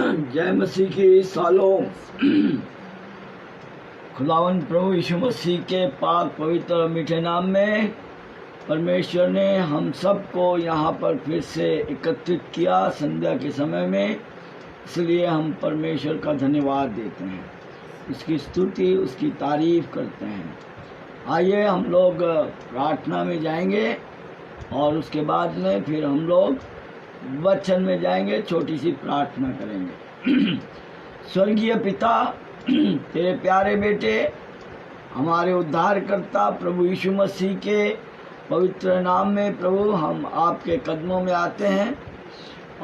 जय मसीह की सालों। खुदावंद प्रभु यीशु मसीह के पाक पवित्र और मीठे नाम में परमेश्वर ने हम सबको यहाँ पर फिर से एकत्रित किया संध्या के समय में, इसलिए हम परमेश्वर का धन्यवाद देते हैं, उसकी स्तुति उसकी तारीफ करते हैं। आइए हम लोग प्रार्थना में जाएंगे और उसके बाद में फिर हम लोग वचन में जाएंगे, छोटी सी प्रार्थना करेंगे। स्वर्गीय पिता, तेरे प्यारे बेटे हमारे उद्धारकर्ता प्रभु यीशु मसीह के पवित्र नाम में प्रभु हम आपके कदमों में आते हैं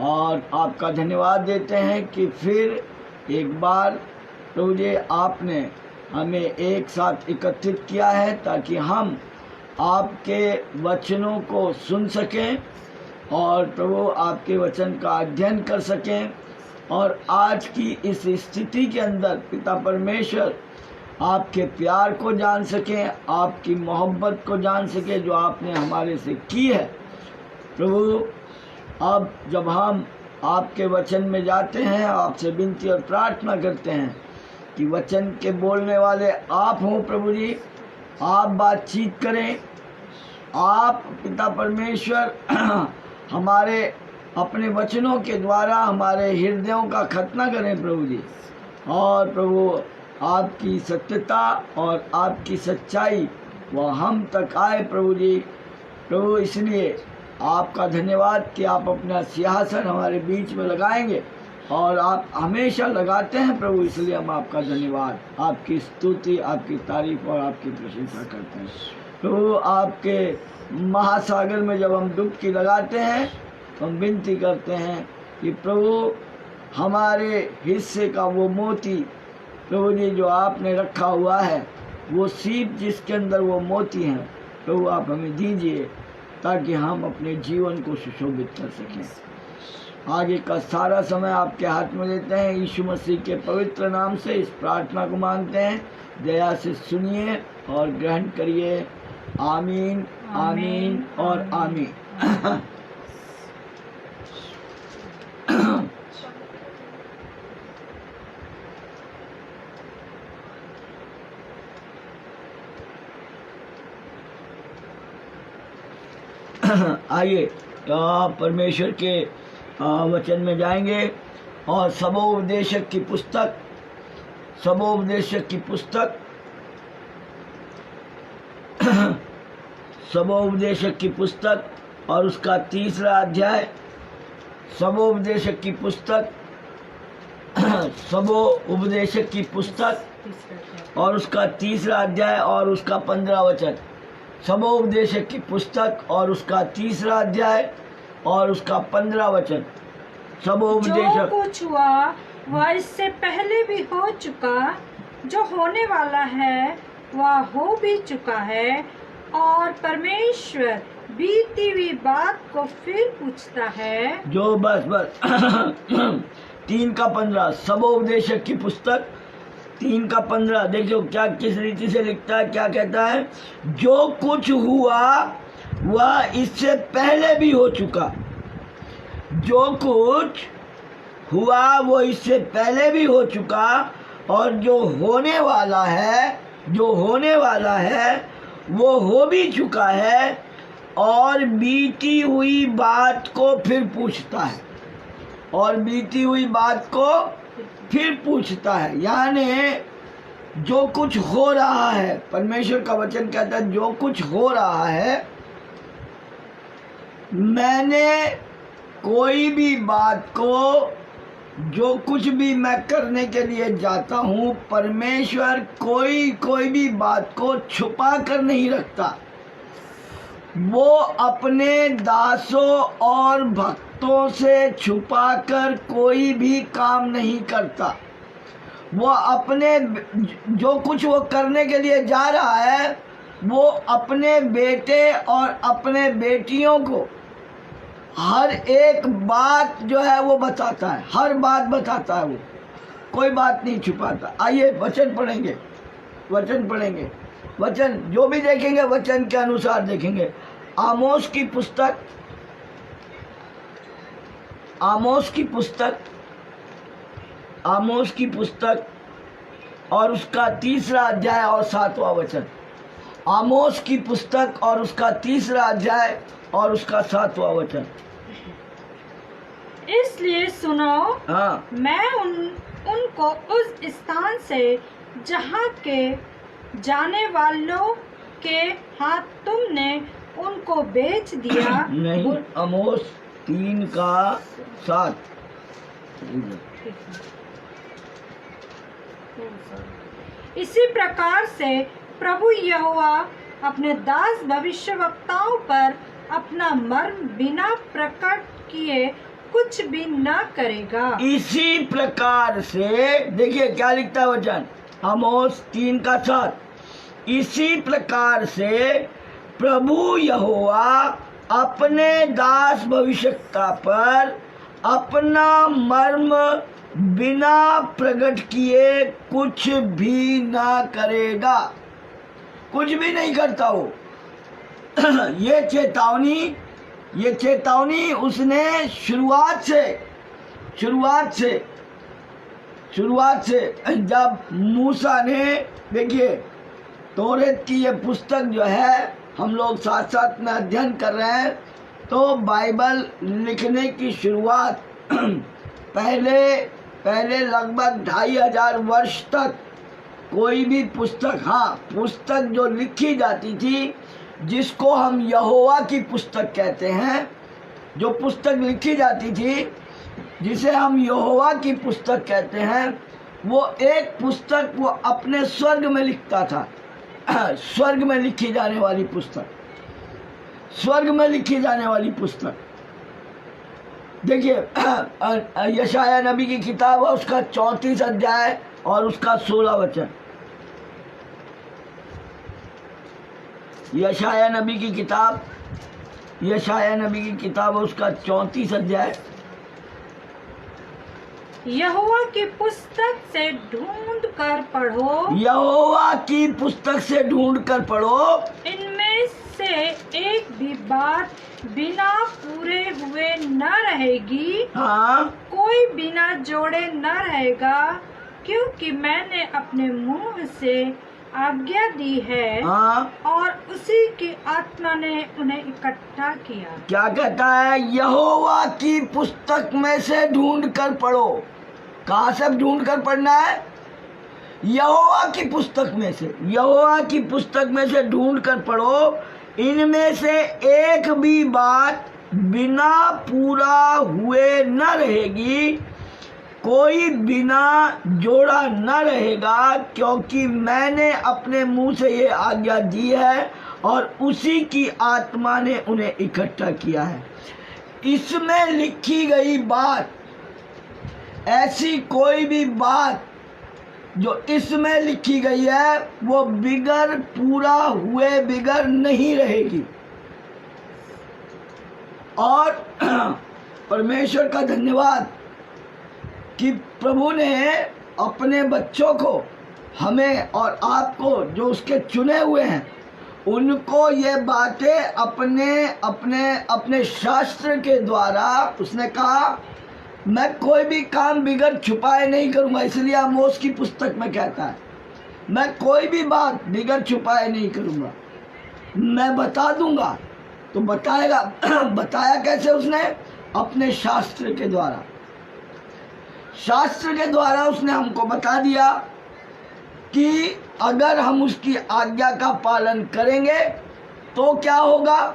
और आपका धन्यवाद देते हैं कि फिर एक बार प्रभु जी आपने हमें एक साथ एकत्रित किया है ताकि हम आपके वचनों को सुन सकें और प्रभु आपके वचन का अध्ययन कर सकें और आज की इस स्थिति के अंदर पिता परमेश्वर आपके प्यार को जान सकें, आपकी मोहब्बत को जान सकें जो आपने हमारे से की है। प्रभु अब जब हम आपके वचन में जाते हैं, आपसे विनती और प्रार्थना करते हैं कि वचन के बोलने वाले आप हों प्रभु जी, आप बातचीत करें, आप पिता परमेश्वर हमारे अपने वचनों के द्वारा हमारे हृदयों का खतना करें प्रभु जी। और प्रभु आपकी सत्यता और आपकी सच्चाई वह हम तक आए प्रभु जी। प्रभु इसलिए आपका धन्यवाद कि आप अपना सिंहासन हमारे बीच में लगाएंगे और आप हमेशा लगाते हैं प्रभु, इसलिए हम आपका धन्यवाद, आपकी स्तुति, आपकी तारीफ और आपकी प्रशंसा करते हैं। प्रभु आपके महासागर में जब हम डुबकी लगाते हैं तो हम विनती करते हैं कि प्रभु हमारे हिस्से का वो मोती प्रभु जी जो आपने रखा हुआ है, वो सीप जिसके अंदर वो मोती हैं प्रभु आप हमें दीजिए ताकि हम अपने जीवन को सुशोभित कर सकें। आगे का सारा समय आपके हाथ में देते हैं, यीशु मसीह के पवित्र नाम से इस प्रार्थना को मांगते हैं। दया से सुनिए और ग्रहण करिए। आमीन, आमीन और आमीन। आइए परमेश्वर के वचन में जाएंगे और सबोपदेशक की पुस्तक सबोपदेशक की पुस्तक और उसका तीसरा अध्याय, सबोपदेशक की पुस्तक और उसका तीसरा अध्याय और उसका 15 वचन। सबोपदेशक की पुस्तक और उसका तीसरा अध्याय और उसका 15 वचन। सबोपदेशक जो कुछ हुआ वह इससे पहले भी हो चुका, जो होने वाला है वह हो भी चुका है, और परमेश्वर बीती हुई बात को फिर पूछता है। जो बस 3 का 15 सबोपदेशक की पुस्तक 3 का 15 देखो क्या किस रीति से लिखता है, क्या कहता है। जो कुछ हुआ वह इससे पहले भी हो चुका, जो कुछ हुआ वो इससे पहले भी हो चुका, और जो होने वाला है वो हो भी चुका है, और बीती हुई बात को फिर पूछता है, यानी जो कुछ हो रहा है, परमेश्वर का वचन कहता है जो कुछ हो रहा है, मैंने कोई भी बात को, जो कुछ भी मैं करने के लिए जाता हूँ, परमेश्वर कोई भी बात को छुपा कर नहीं रखता। वो अपने दासों और भक्तों से छुपा कर कोई भी काम नहीं करता। वो अपने जो कुछ वो करने के लिए जा रहा है, वो अपने बेटे और अपने बेटियों को हर एक बात जो है वो बताता है, हर बात बताता है, वो कोई बात नहीं छुपाता। आइए वचन पढ़ेंगे, वचन जो भी देखेंगे वचन के अनुसार देखेंगे। आमोस की पुस्तक आमोस की पुस्तक और उसका 3रा अध्याय और 7वां वचन। आमोस की पुस्तक और उसका 3रा अध्याय और उसका 7वां वचन। इसलिए सुनो, हाँ, मैं उनको उस स्थान से जहाँ के जाने वालों के हाथ तुमने उनको बेच दिया। नहीं, आमोस 3 का 7। इसी प्रकार से प्रभु यहोवा अपने दास भविष्यवक्ताओं पर अपना मर्म बिना प्रकट किए कुछ भी न करेगा। इसी प्रकार से देखिए क्या लिखता है वचन, आमोस 3 का 7। इसी प्रकार से प्रभु यहोवा अपने दास भविष्यवक्ता पर अपना मर्म बिना प्रकट किए कुछ भी ना करेगा। कुछ भी नहीं करता वो। ये चेतावनी उसने शुरुआत से जब मूसा ने, देखिए तौरेत की ये पुस्तक जो है हम लोग साथ साथ में अध्ययन कर रहे हैं, तो बाइबल लिखने की शुरुआत पहले लगभग 2500 वर्ष तक कोई भी पुस्तक जो लिखी जाती थी, जिसको हम यहोवा की पुस्तक कहते हैं, जो पुस्तक लिखी जाती थी जिसे हम यहोवा की पुस्तक कहते हैं, वो एक पुस्तक वो अपने स्वर्ग में लिखता था। स्वर्ग में लिखी जाने वाली पुस्तक। देखिए यशाया नबी की किताब है, उसका 34 अध्याय और उसका 16 वचन। यशाया नबी की किताब है, उसका 34 अध्याय। यहोवा की पुस्तक से ढूंढ कर पढ़ो, इनमें से एक भी बात बिना पूरे हुए न रहेगी। हाँ, कोई बिना जोड़े न रहेगा, क्योंकि मैंने अपने मुंह से आज्ञा दी है। हाँ, और उसी की आत्मा ने उन्हें इकट्ठा किया। क्या कहता है? यहोवा की पुस्तक में से ढूंढ कर पढ़ो। कहाँ से ढूंढ कर पढ़ना है? यहोवा की पुस्तक में से ढूंढ कर पढ़ो, इनमें से एक भी बात बिना पूरा हुए न रहेगी, कोई बिना जोड़ा न रहेगा, क्योंकि मैंने अपने मुंह से ये आज्ञा दी है और उसी की आत्मा ने उन्हें इकट्ठा किया है। इसमें लिखी गई बात, ऐसी कोई भी बात जो इसमें लिखी गई है वो बिगर पूरा हुए बिगर नहीं रहेगी। और परमेश्वर का धन्यवाद कि प्रभु ने अपने बच्चों को, हमें और आपको, जो उसके चुने हुए हैं, उनको ये बातें अपने शास्त्र के द्वारा, उसने कहा मैं कोई भी काम बिगर छुपाए नहीं करूँगा। इसलिए आमोस की पुस्तक में कहता है मैं कोई भी बात बिगर छुपाए नहीं करूँगा, मैं बता दूंगा। तो बताएगा बताया कैसे उसने? अपने शास्त्र के द्वारा उसने हमको बता दिया कि अगर हम उसकी आज्ञा का पालन करेंगे तो क्या होगा,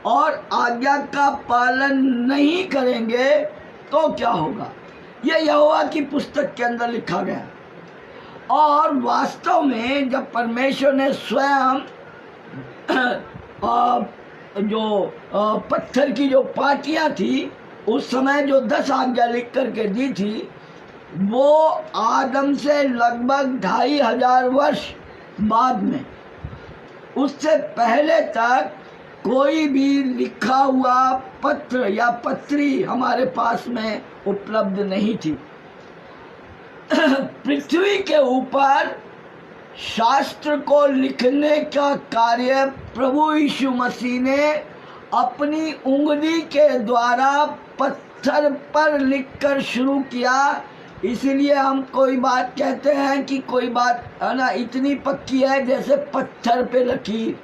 और आज्ञा का पालन नहीं करेंगे तो क्या होगा। ये यहोवा की पुस्तक के अंदर लिखा गया। और वास्तव में जब परमेश्वर ने स्वयं जो पत्थर की जो पाटियां थी, उस समय जो 10 आज्ञा लिख करके दी थी, वो आदम से लगभग 2500 वर्ष बाद में, उससे पहले तक कोई भी लिखा हुआ पत्र या पत्री हमारे पास में उपलब्ध नहीं थी। पृथ्वी के ऊपर शास्त्र को लिखने का कार्य प्रभु यीशु मसीह ने अपनी उंगली के द्वारा पत्थर पर लिखकर शुरू किया, इसलिए हम कोई बात कहते हैं कि कोई बात है ना इतनी पक्की है जैसे पत्थर पे लकीर,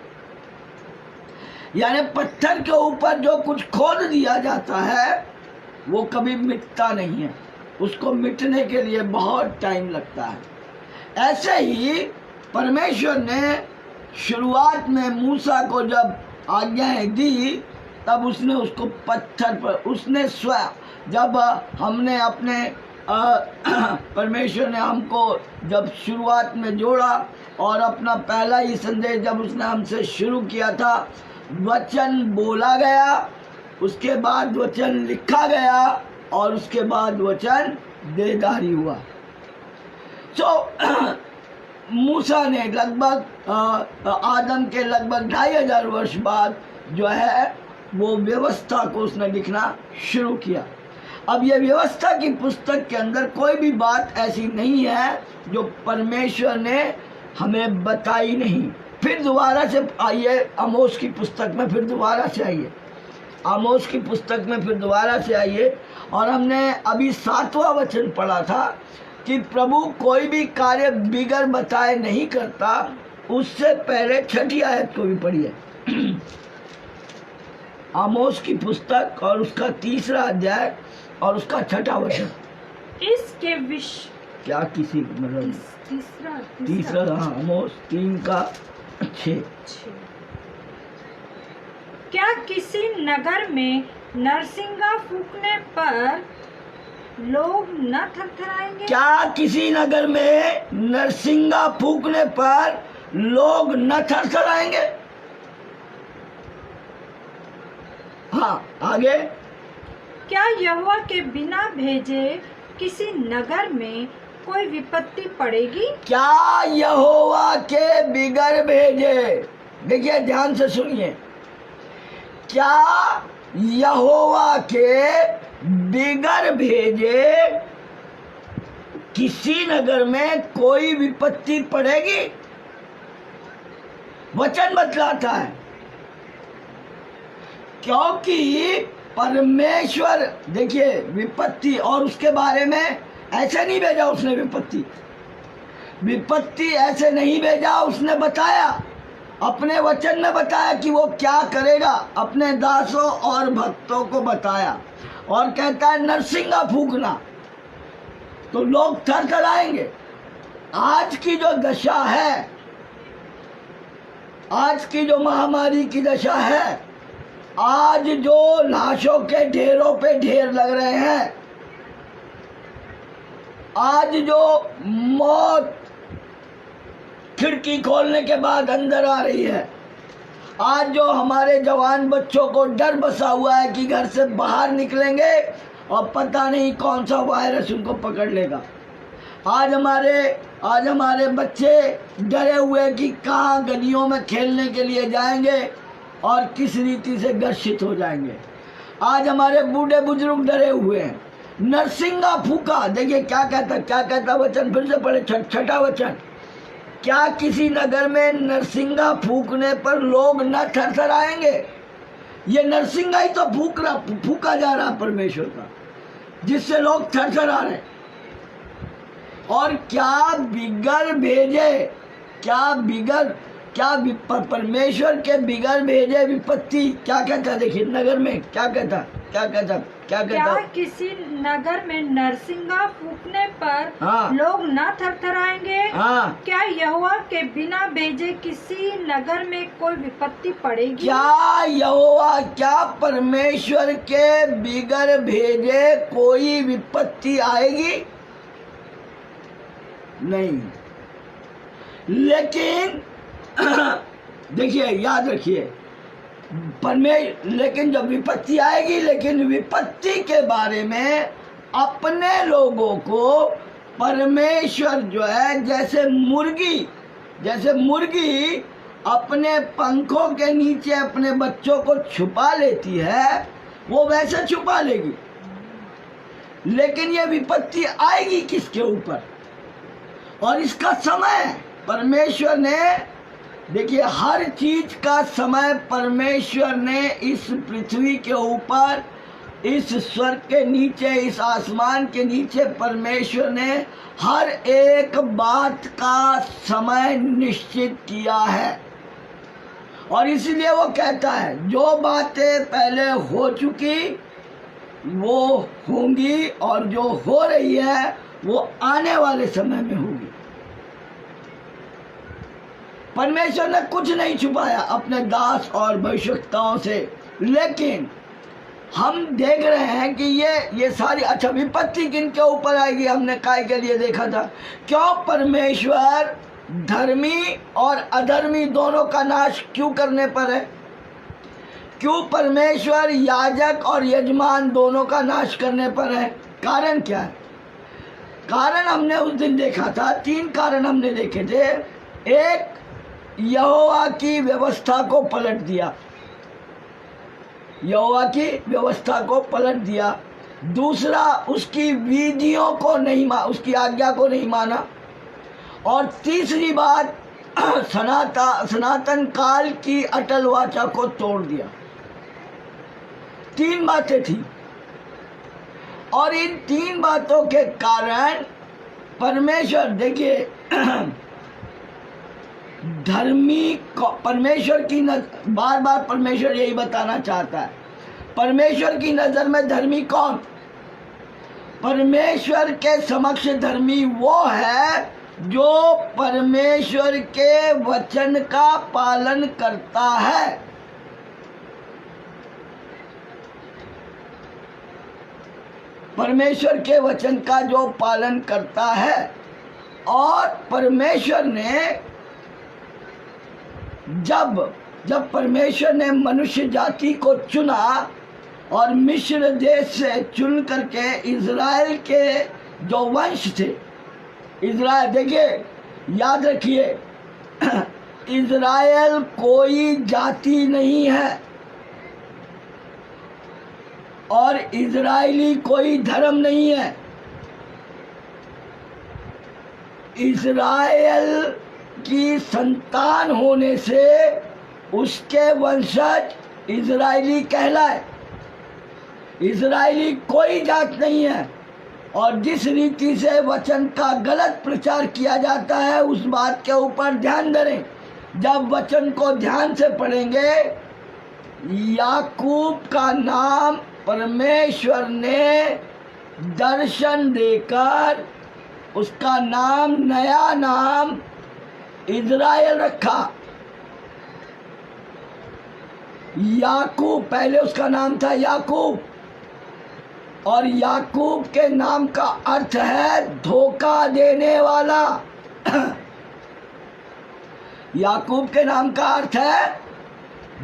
यानी पत्थर के ऊपर जो कुछ खोद दिया जाता है वो कभी मिटता नहीं है, उसको मिटने के लिए बहुत टाइम लगता है। ऐसे ही परमेश्वर ने शुरुआत में मूसा को जब आज्ञाएं दी तब उसने उसको पत्थर पर, उसने स्वयं जब हमने अपने परमेश्वर ने हमको जब शुरुआत में जोड़ा और अपना पहला ही संदेश जब उसने हमसे शुरू किया था, वचन बोला गया, उसके बाद वचन लिखा गया और उसके बाद वचन देदारी हुआ। मूसा ने लगभग आदम के लगभग 2500 वर्ष बाद जो है वो व्यवस्था को उसने लिखना शुरू किया। अब ये व्यवस्था की पुस्तक के अंदर कोई भी बात ऐसी नहीं है जो परमेश्वर ने हमें बताई नहीं। फिर दोबारा से आइए आमोस की पुस्तक में, फिर दोबारा से आइए आमोस की पुस्तक में, फिर दोबारा से आइए। और हमने अभी 7वां वचन पढ़ा था कि प्रभु कोई भी कार्य बिगर बताए नहीं करता। उससे पहले 6ठी आयत को भी पढ़िए, आमोस की पुस्तक और उसका 3रा अध्याय और उसका 6ठा वचन। इसके क्या किसी मतलब तीसरा हाँ, आमोस 3 का 6। क्या किसी नगर में नरसिंगा फूंकने पर लोग न थरथराएंगे? क्या किसी नगर में नरसिंगा फूंकने पर लोग न थरथराएंगे? हाँ, आगे। क्या यहोवा के बिना भेजे किसी नगर में कोई विपत्ति पड़ेगी? क्या यहोवा के बिगर भेजे, देखिए ध्यान से सुनिए, क्या यहोवा के बिगर भेजे किसी नगर में कोई विपत्ति पड़ेगी? वचन बतलाता है, क्योंकि परमेश्वर, देखिए विपत्ति, और उसके बारे में ऐसे नहीं भेजा उसने विपत्ति ऐसे नहीं भेजा। उसने बताया, अपने वचन में बताया कि वो क्या करेगा, अपने दासों और भक्तों को बताया। और कहता है नरसिंगा फूंकना तो लोग थरथराएंगे। आज की जो दशा है, आज की जो महामारी की दशा है, आज जो लाशों के ढेरों पे ढेर लग रहे हैं, आज जो मौत खिड़की खोलने के बाद अंदर आ रही है, आज जो हमारे जवान बच्चों को डर बसा हुआ है कि घर से बाहर निकलेंगे और पता नहीं कौन सा वायरस उनको पकड़ लेगा, आज हमारे बच्चे डरे हुए कि कहाँ गलियों में खेलने के लिए जाएंगे और किस रीति से ग्रसित हो जाएंगे। आज हमारे बूढ़े बुजुर्ग डरे हुए हैं। नरसिंगा फूका, देखिए क्या कहता वचन, फिर से पढ़े 6ठा वचन। क्या किसी नगर में नरसिंगा फूकने पर लोग न थरथराएंगे? ये नरसिंगा ही तो फूका जा रहा परमेश्वर का, जिससे लोग थरथरा रहे। और क्या बिगर भेजे, परमेश्वर के बिगर भेजे विपत्ति, क्या कहता, देखिए नगर में क्या कहता क्या किसी नगर में नरसिंगा फूंकने पर हाँ, लोग न थरथराएंगे? हाँ, क्या यहोवा के बिना भेजे किसी नगर में कोई विपत्ति पड़ेगी? क्या परमेश्वर के बिगर भेजे कोई विपत्ति आएगी? नहीं। लेकिन देखिए, याद रखिए, लेकिन जब विपत्ति आएगी, लेकिन विपत्ति के बारे में अपने लोगों को परमेश्वर जो है, जैसे मुर्गी अपने पंखों के नीचे अपने बच्चों को छुपा लेती है, वो वैसे छुपा लेगी। लेकिन ये विपत्ति आएगी किसके ऊपर, और इसका समय परमेश्वर ने, देखिए हर चीज का समय परमेश्वर ने इस पृथ्वी के ऊपर इस स्वर्ग के नीचे, इस आसमान के नीचे परमेश्वर ने हर एक बात का समय निश्चित किया है। और इसलिए वो कहता है जो बातें पहले हो चुकी वो होंगी और जो हो रही है वो आने वाले समय में होगी। परमेश्वर ने कुछ नहीं छुपाया अपने दास और भविष्यवक्ताओं से। लेकिन हम देख रहे हैं कि ये सारी अच्छा विपत्ति किनके ऊपर आएगी, हमने काय के लिए देखा था। क्यों परमेश्वर धर्मी और अधर्मी दोनों का नाश क्यों करने पर है? क्यों परमेश्वर याजक और यजमान दोनों का नाश करने पर है? कारण क्या है? कारण हमने उस दिन देखा था, 3 कारण हमने देखे थे। एक, यहोवा की व्यवस्था को पलट दिया, यहोवा की व्यवस्था को पलट दिया। दूसरा, उसकी विधियों को नहीं उसकी आज्ञा को नहीं माना। और तीसरी बात, सनातन काल की अटल वाचा को तोड़ दिया। 3 बातें थी और इन 3 बातों के कारण परमेश्वर, देखिए धर्मी परमेश्वर की बार बार परमेश्वर यही बताना चाहता है, परमेश्वर की नजर में धर्मी कौन? परमेश्वर के समक्ष धर्मी वो है जो परमेश्वर के वचन का पालन करता है। परमेश्वर के वचन का जो पालन करता है। और परमेश्वर ने जब परमेश्वर ने मनुष्य जाति को चुना और मिस्र देश से चुन करके इज़राइल के जो वंश थे, इज़राइल, देखिए याद रखिए इज़राइल कोई जाति नहीं है और इज़राइली कोई धर्म नहीं है। इज़राइल की संतान होने से उसके वंशज इज़राइली कहलाए। इज़राइली कोई जात नहीं है। और जिस रीति से वचन का गलत प्रचार किया जाता है उस बात के ऊपर ध्यान दें। जब वचन को ध्यान से पढ़ेंगे, याकूब का नाम परमेश्वर ने दर्शन देकर उसका नाम, नया नाम इज़राइल रखा। याकूब, पहले उसका नाम था याकूब, और याकूब के नाम का अर्थ है धोखा देने वाला। याकूब के नाम का अर्थ है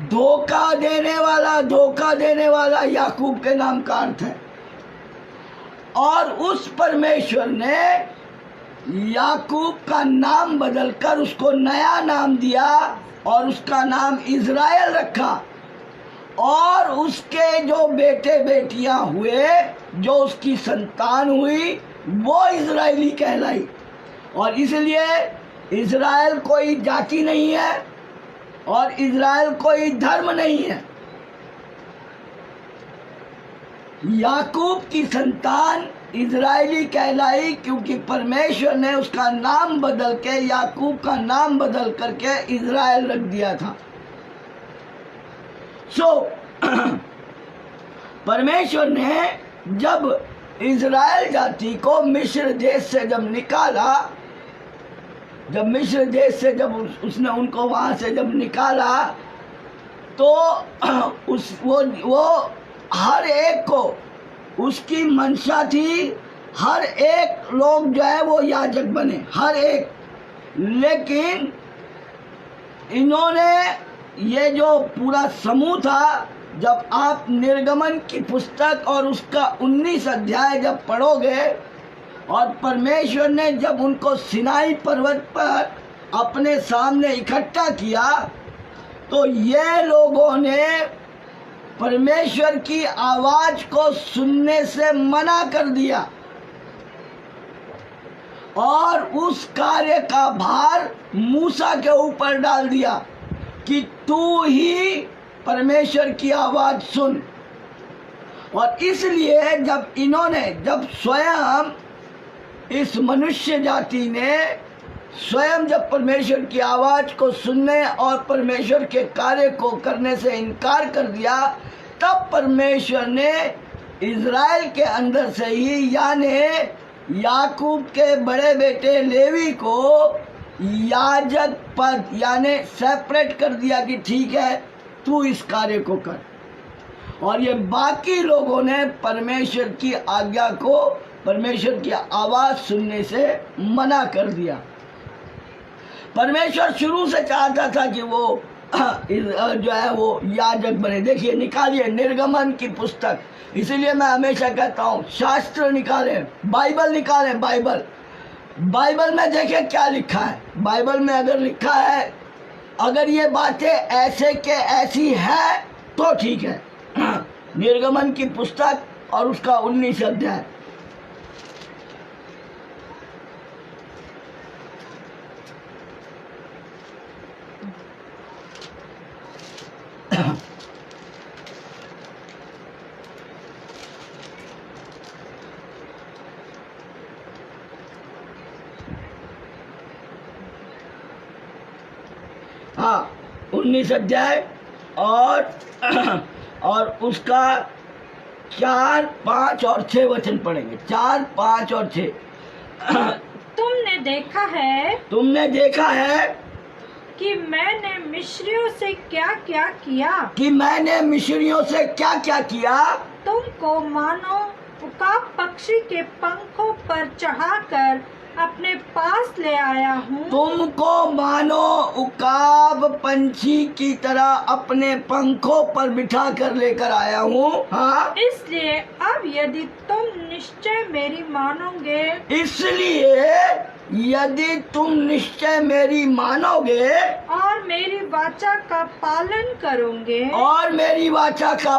धोखा देने वाला, धोखा देने वाला याकूब के नाम का अर्थ है। और उस परमेश्वर ने याकूब का नाम बदलकर उसको नया नाम दिया और उसका नाम इज़राइल रखा। और उसके जो बेटे बेटियां हुए, जो उसकी संतान हुई, वो इज़राइली कहलाई। और इसलिए इज़राइल कोई जाति नहीं है और इज़राइल कोई धर्म नहीं है। याकूब की संतान इज़राइली कहलाई क्योंकि परमेश्वर ने उसका नाम बदल के, याकूब का नाम बदल करके इज़राइल रख दिया था। परमेश्वर ने जब इज़राइल जाति को मिस्र देश से जब निकाला, जब मिस्र देश से जब उसने उनको वहाँ से जब निकाला, तो वो हर एक को उसकी मंशा थी, हर एक लोग जो है वो याजक बने, हर एक। लेकिन इन्होंने, ये जो पूरा समूह था, जब आप निर्गमन की पुस्तक और उसका 19 अध्याय जब पढ़ोगे, और परमेश्वर ने जब उनको सिनाई पर्वत पर अपने सामने इकट्ठा किया, तो ये लोगों ने परमेश्वर की आवाज को सुनने से मना कर दिया और उस कार्य का भार मूसा के ऊपर डाल दिया कि तू ही परमेश्वर की आवाज सुन। और इसलिए जब स्वयं इस मनुष्य जाति ने स्वयं जब परमेश्वर की आवाज को सुनने और परमेश्वर के कार्य को करने से इनकार कर दिया, तब परमेश्वर ने इज़राइल के अंदर से ही यानी याकूब के बड़े बेटे लेवी को याजक पद यानी सेपरेट कर दिया कि ठीक है तू इस कार्य को कर, और ये बाकी लोगों ने परमेश्वर की आज्ञा को, परमेश्वर की आवाज़ सुनने से मना कर दिया। परमेश्वर शुरू से चाहता था कि वो जो है वो याजक बने। देखिए, निकालिए निर्गमन की पुस्तक, इसीलिए मैं हमेशा कहता हूँ शास्त्र निकालें, बाइबल निकालें। बाइबल में देखिए क्या लिखा है। बाइबल में अगर लिखा है, अगर ये बातें ऐसे के ऐसी है तो ठीक है। निर्गमन की पुस्तक और उसका 19 अध्याय। हाँ, 19 अध्याय और उसका 4, 5 और 6 वचन पढ़ेंगे। 4, 5 और 6। तुमने देखा है कि मैंने मिस्रियों से क्या किया, तुमको मानो उकाब पक्षी के पंखों पर चढ़ाकर अपने पास ले आया हूँ। तुमको मानो उकाब पंछी की तरह अपने पंखों पर बिठा कर लेकर आया हूँ। हाँ, इसलिए अब यदि तुम निश्चय मेरी मानोगे और मेरी वाचा का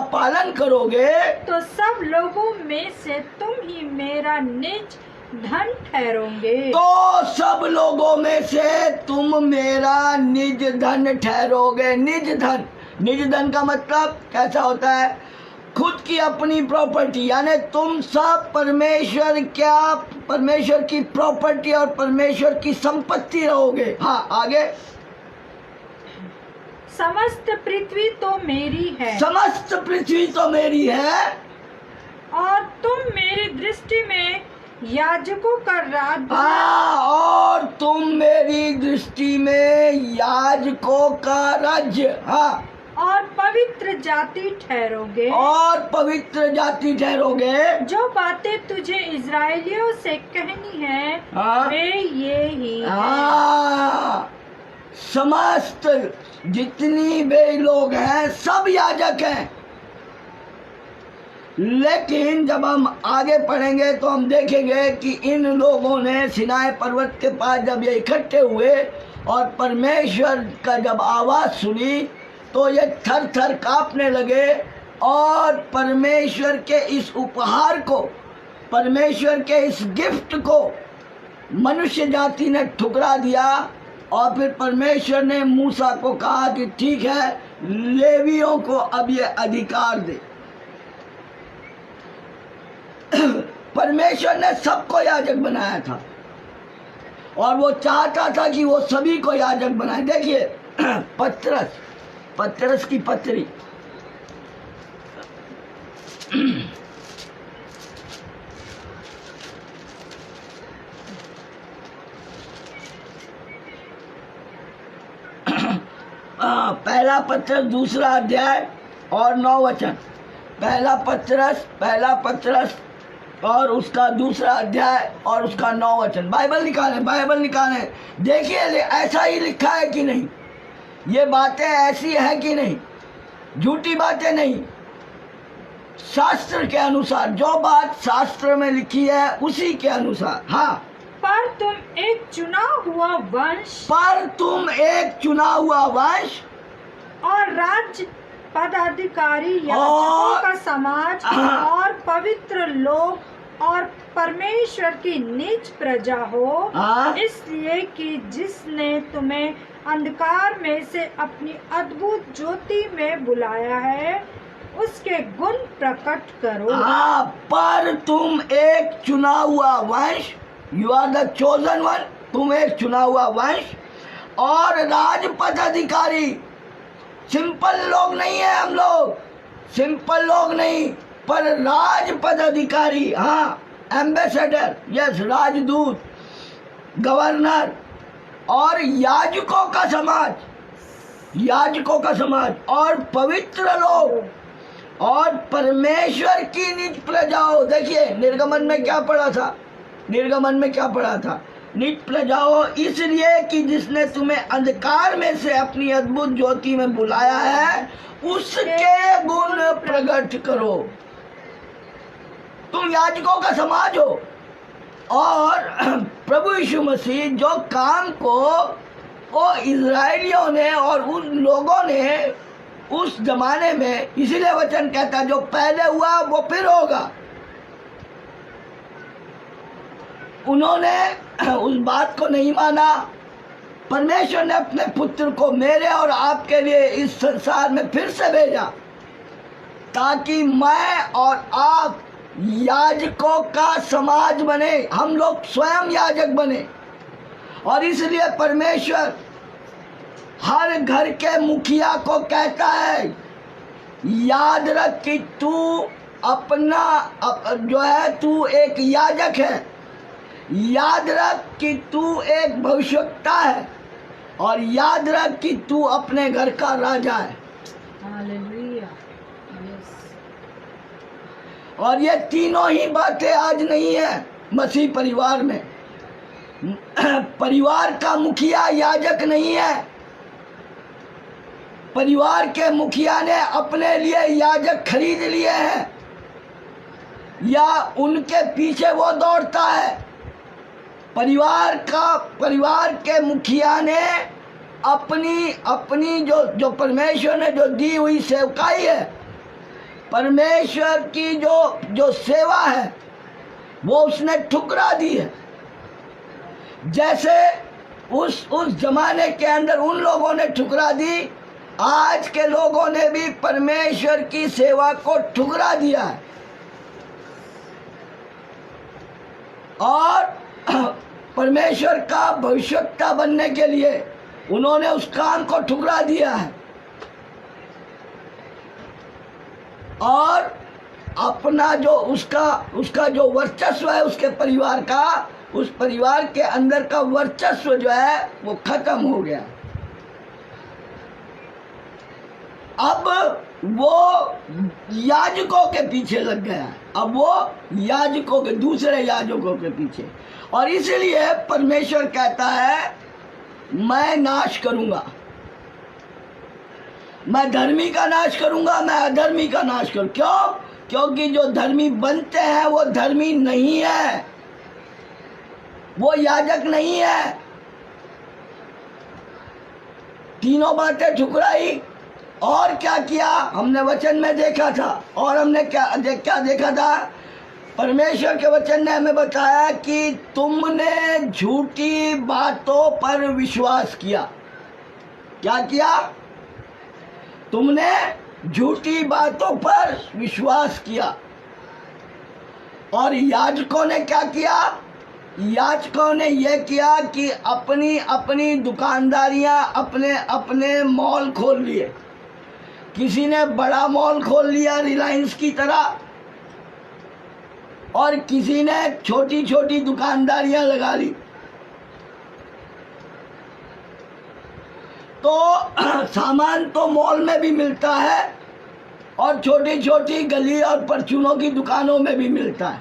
पालन करोगे तो सब लोगों में से तुम ही मेरा निज धन ठहरोगे। तो सब लोगों में से तुम मेरा निज धन ठहरोगे। निज धन का मतलब कैसा होता है? खुद की अपनी प्रॉपर्टी, यानी तुम सब परमेश्वर की प्रॉपर्टी और परमेश्वर की संपत्ति रहोगे। हाँ, आगे। समस्त पृथ्वी तो मेरी है और तुम मेरी दृष्टि में याजकों का राज्य। और तुम मेरी दृष्टि में याजकों का राज्य। हाँ, और पवित्र जाति ठहरोगे। जो बातें तुझे इज़राइलियों से कहनी है, वे ये ही हैं। समस्त जितनी भी लोग हैं सब याजक हैं। लेकिन जब हम आगे पढ़ेंगे तो हम देखेंगे कि इन लोगों ने सिनाई पर्वत के पास जब ये इकट्ठे हुए और परमेश्वर का जब आवाज़ सुनी तो ये थर थर कांपने लगे और परमेश्वर के इस उपहार को, परमेश्वर के इस गिफ्ट को मनुष्य जाति ने ठुकरा दिया। और फिर परमेश्वर ने मूसा को कहा कि ठीक है, लेवियों को अब ये अधिकार दे। परमेश्वर ने सबको याजक बनाया था और वो चाहता था कि वो सभी को याजक बनाए। देखिए, पतरस की पत्री, पहला पत्रस 2 अध्याय और 9 वचन। पहला पत्रस और उसका 2 अध्याय और उसका 9 वचन। बाइबल निकालें। देखिए ऐसा ही लिखा है कि नहीं, ये बातें ऐसी है कि नहीं, झूठी बातें नहीं। शास्त्र के अनुसार, जो बात शास्त्र में लिखी है उसी के अनुसार। हाँ, पर तुम एक चुना हुआ वंश और राज्य, पदाधिकारी, याजकों का समाज और पवित्र लोग और परमेश्वर की निज प्रजा हो, इसलिए कि जिसने तुम्हें अंधकार में से अपनी अद्भुत ज्योति में बुलाया है उसके गुण प्रकट करो। हाँ, पर तुम एक चुना हुआ वंश, you are the chosen one, तुम एक चुना हुआ वंश और राजपद अधिकारी। सिंपल लोग नहीं है हम लोग, सिंपल लोग नहीं, पर राजपद अधिकारी। हाँ, एम्बेसडर, यस, राजदूत, गवर्नर और याजकों का समाज, याजकों का समाज और पवित्र लोग और परमेश्वर की निज प्रजाओं। देखिए निर्गमन में क्या पढ़ा था, निर्गमन में क्या पढ़ा था, निज प्रजाओं, इसलिए कि जिसने तुम्हें अंधकार में से अपनी अद्भुत ज्योति में बुलाया है उसके गुण प्रकट करो। तुम याजकों का समाज हो और प्रभु यीशु मसीह जो काम को वो इजराइलियों ने और उन लोगों ने उस जमाने में, इसीलिए वचन कहता जो पहले हुआ वो फिर होगा। उन्होंने उस बात को नहीं माना। परमेश्वर ने अपने पुत्र को मेरे और आपके लिए इस संसार में फिर से भेजा ताकि मैं और आप याजकों का समाज बने, हम लोग स्वयं याजक बने। और इसलिए परमेश्वर हर घर के मुखिया को कहता है याद रख कि तू अपना जो है तू एक याजक है, याद रख कि तू एक भविष्यवक्ता है और याद रख कि तू अपने घर का राजा है। हालेलुया। यस। और ये तीनों ही बातें आज नहीं है मसीह परिवार में। परिवार का मुखिया याजक नहीं है, परिवार के मुखिया ने अपने लिए याजक खरीद लिए हैं या उनके पीछे वो दौड़ता है। परिवार के मुखिया ने अपनी जो परमेश्वर ने जो दी हुई सेवकाई है, परमेश्वर की जो सेवा है वो उसने ठुकरा दी है। जैसे उस जमाने के अंदर उन लोगों ने ठुकरा दी, आज के लोगों ने भी परमेश्वर की सेवा को ठुकरा दिया है और परमेश्वर का भविष्यवक्ता बनने के लिए उन्होंने उस काम को ठुकरा दिया है और अपना जो उसका जो वर्चस्व है उसके परिवार का, उस परिवार के अंदर का वर्चस्व जो है वो खत्म हो गया। अब वो याजकों के पीछे लग गया है, अब वो याजकों के, दूसरे याजकों के पीछे। और इसलिए परमेश्वर कहता है मैं नाश करूंगा, मैं धर्मी का नाश करूंगा, मैं अधर्मी का नाश करूं। क्यों? क्योंकि जो धर्मी बनते हैं वो धर्मी नहीं है, वो याजक नहीं है। तीनों बातें ठुकराई और क्या किया हमने वचन में देखा था। और हमने क्या देखा था? परमेश्वर के वचन ने हमें बताया कि तुमने झूठी बातों पर विश्वास किया। क्या किया? तुमने झूठी बातों पर विश्वास किया। और याजकों ने क्या किया? याजकों ने यह किया कि अपनी अपनी दुकानदारियां, अपने अपने मॉल खोल लिए। किसी ने बड़ा मॉल खोल लिया रिलायंस की तरह और किसी ने छोटी छोटी दुकानदारियां लगा ली। तो सामान तो मॉल में भी मिलता है और छोटी छोटी गली और परचूनों की दुकानों में भी मिलता है।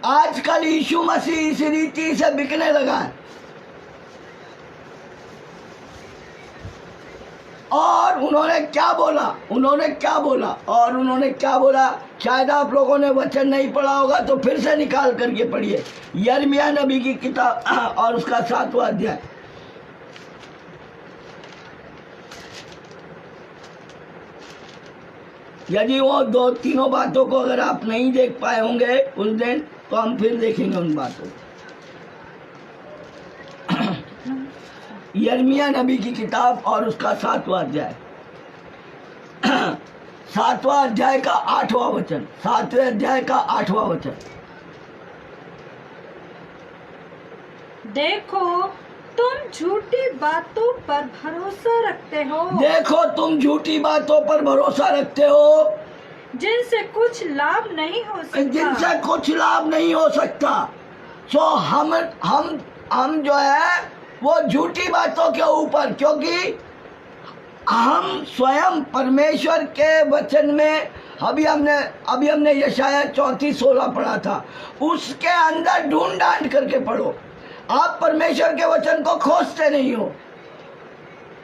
आजकल यीशु मसीह इस रीति से बिकने लगा है। और उन्होंने क्या बोला? शायद आप लोगों ने वचन नहीं पढ़ा होगा तो फिर से निकाल करके पढ़िए। यिर्मयाह नबी की किताब और उसका 7वां अध्याय। यदि वो तीनों बातों को अगर आप नहीं देख पाए होंगे उस दिन तो हम फिर देखेंगे उन बातों को। यिर्मयाह नबी की किताब और उसका 7वां अध्याय। 7वां अध्याय का 8वां वचन, 7वें अध्याय का 8वां वचन। देखो तुम झूठी बातों पर भरोसा रखते हो, देखो तुम झूठी बातों पर भरोसा रखते हो, जिनसे कुछ लाभ नहीं हो सकता। जिनसे कुछ लाभ नहीं हो सकता। सो हम जो है वो झूठी बातों के ऊपर, क्योंकि हम स्वयं परमेश्वर के वचन में अभी हमने यशाया 34:16 पढ़ा था, उसके अंदर ढूंढ डांट करके पढ़ो। आप परमेश्वर के वचन को खोजते नहीं हो,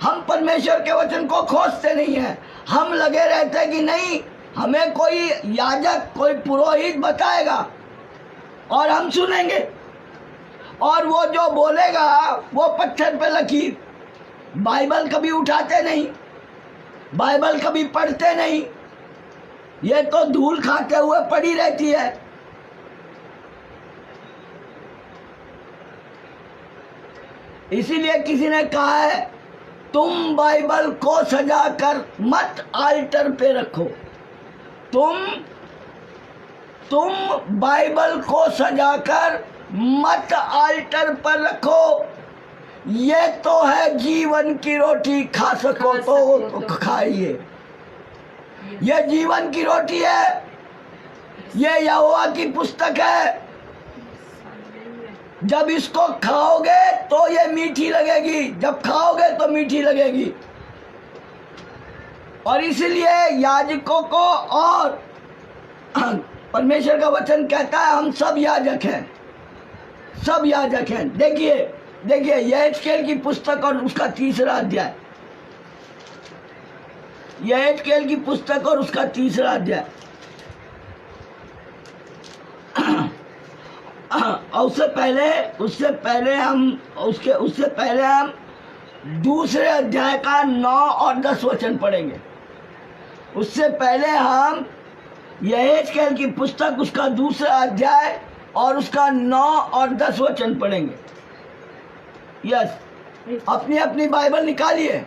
हम परमेश्वर के वचन को खोजते नहीं है। हम लगे रहते हैं कि नहीं, हमें कोई याजक, कोई पुरोहित बताएगा और हम सुनेंगे, और वो जो बोलेगा वो पत्थर पे लकीर। बाइबल कभी उठाते नहीं, बाइबल कभी पढ़ते नहीं, ये तो धूल खाते हुए पड़ी रहती है। इसीलिए किसी ने कहा है, तुम बाइबल को सजाकर मत आल्टर पे रखो। तुम बाइबल को सजाकर मत आल्टर पर रखो। ये तो है जीवन की रोटी, खा सको तो खाइए। ये जीवन की रोटी है, ये यहोवा की पुस्तक है। जब इसको खाओगे तो ये मीठी लगेगी, जब खाओगे तो मीठी लगेगी। और इसलिए याजकों को, और परमेश्वर का वचन कहता है हम सब याजक हैं, सब याजक हैं। देखिए यहेजकेल की पुस्तक और उसका 3रा अध्याय, यहेजकेल की पुस्तक और उसका 3रा अध्याय। उससे पहले हम 2 अध्याय का 9 और 10 वचन पढ़ेंगे। उससे पहले हम यहेजकेल की पुस्तक, उसका 2 अध्याय और उसका 9 और 10 वचन पढ़ेंगे। यस, अपनी अपनी बाइबल निकालिए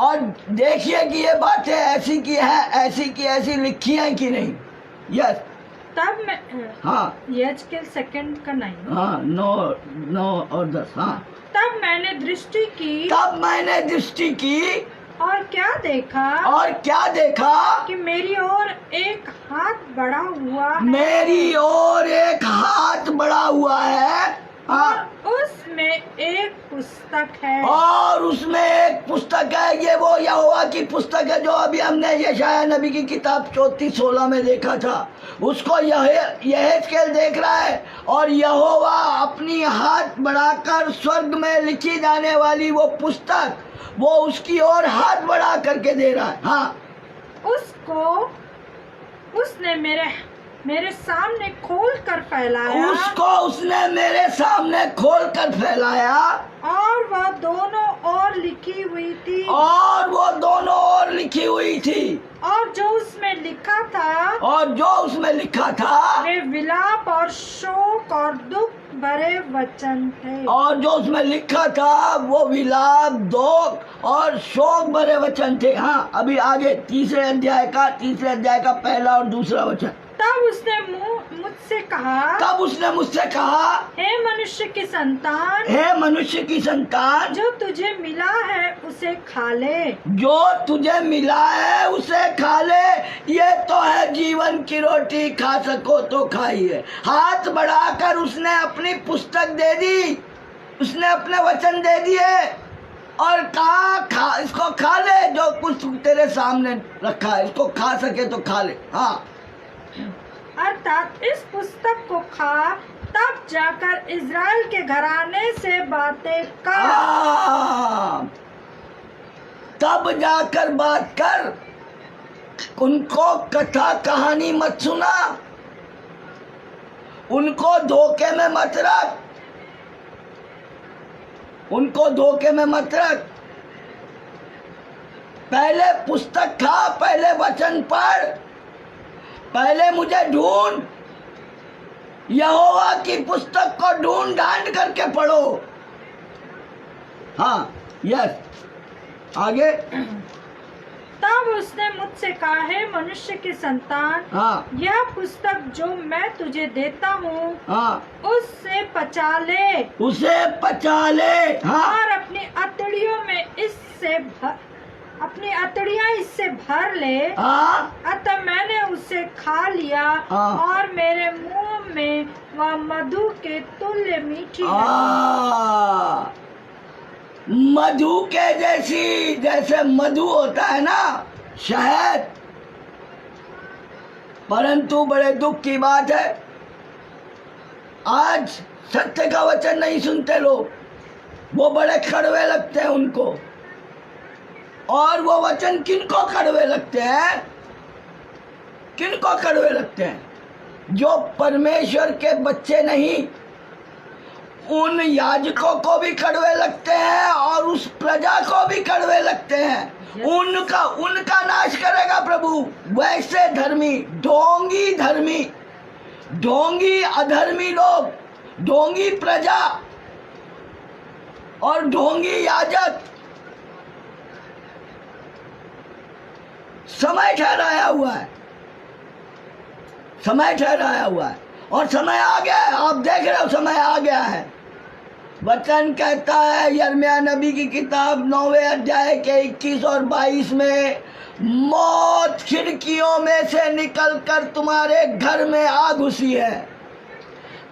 और देखिए कि ये बातें ऐसी की है, ऐसी की ऐसी लिखी हैं कि नहीं। यस, तब मैं, हाँ, यहेजकेल 2 का 9, हाँ, 9 और 10। हाँ, तब मैंने दृष्टि की और क्या देखा कि मेरी ओर एक हाथ बढ़ा हुआ है, मेरी ओर एक हाथ बढ़ा हुआ है। हाँ, और उसमें एक पुस्तक है, और उसमें एक पुस्तक है। ये वो यहोवा की पुस्तक है जो अभी हमने यशाया नबी की किताब 34:16 में देखा था। उसको यहेजकेल देख रहा है, और यहोवा अपनी हाथ बढ़ाकर स्वर्ग में लिखी जाने वाली वो पुस्तक, वो उसकी ओर हाथ बढ़ा करके दे रहा है। हाँ, उसने मेरे सामने खोल कर फैलाया, उसने मेरे सामने खोल कर फैलाया, और वह दोनों ओर लिखी हुई थी, और जो उसमें लिखा था, वे विलाप और शोक और दुख भरे वचन थे। और जो उसमें लिखा था वो विलाप, दुख और शोक भरे वचन थे। हाँ, अभी आगे 3 अध्याय का 1 और 2 वचन। तब उसने मुझसे कहा, हे मनुष्य की संतान, जो तुझे मिला है उसे खा ले, ये तो है जीवन की रोटी, खा सको तो खाइए। हाथ बढ़ाकर उसने अपनी पुस्तक दे दी, उसने अपने वचन दे दिए और कहा इसको खा ले, जो कुछ तेरे सामने रखा है इसको खा सके तो खा ले। हाँ, अर्थात इस पुस्तक को खा, तब जाकर इज़राइल के घराने से बातें कर। तब जाकर बात कर, उनको कथा कहानी मत सुना, उनको धोखे में मत रख। पहले पुस्तक खा, पहले वचन पढ़, पहले मुझे ढूंढ, यहोवा की पुस्तक को ढूंढ ढांड करके पढ़ो। हाँ, यस, आगे तब उसने मुझसे कहा, है मनुष्य के संतान, हाँ यह पुस्तक जो मैं तुझे देता हूँ हाँ, उससे पचा ले उसे पचा ले। हाँ और अपनी अतड़ियाँ इससे भर ले। हाँ अतः मैंने उसे खा लिया हाँ। और मेरे मुंह में वह मधु के तुल्य मीठी लगी। मधु के जैसी, जैसे मधु होता है ना, शहद। परंतु बड़े दुख की बात है, आज सत्य का वचन नहीं सुनते लोग, वो बड़े कड़वे लगते हैं उनको। और वो वचन किनको कड़वे लगते हैं? किनको कड़वे लगते हैं? जो परमेश्वर के बच्चे नहीं, उन याजकों को भी कड़वे लगते हैं और उस प्रजा को भी कड़वे लगते हैं। उनका नाश करेगा प्रभु। वैसे धर्मी, ढोंगी अधर्मी लोग, ढोंगी प्रजा और ढोंगी याजक, समय ठहराया हुआ है, और समय आ गया है। आप देख रहे हो, समय आ गया है। वचन कहता है यिर्मयाह नबी की किताब 9वें अध्याय के 21 और 22 में, मौत खिड़कियों में से निकलकर तुम्हारे घर में आ घुसी है।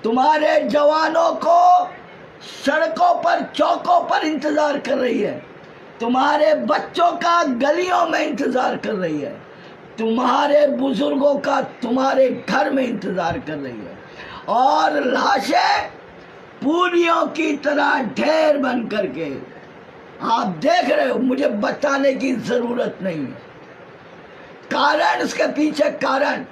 तुम्हारे जवानों को सड़कों पर, चौकों पर इंतजार कर रही है। तुम्हारे बच्चों का गलियों में इंतजार कर रही है। तुम्हारे बुजुर्गों का तुम्हारे घर में इंतजार कर रही है। और लाशें पूरियों की तरह ढेर बन करके, आप देख रहे हो, मुझे बताने की जरूरत नहीं है। कारण, इसके पीछे कारण।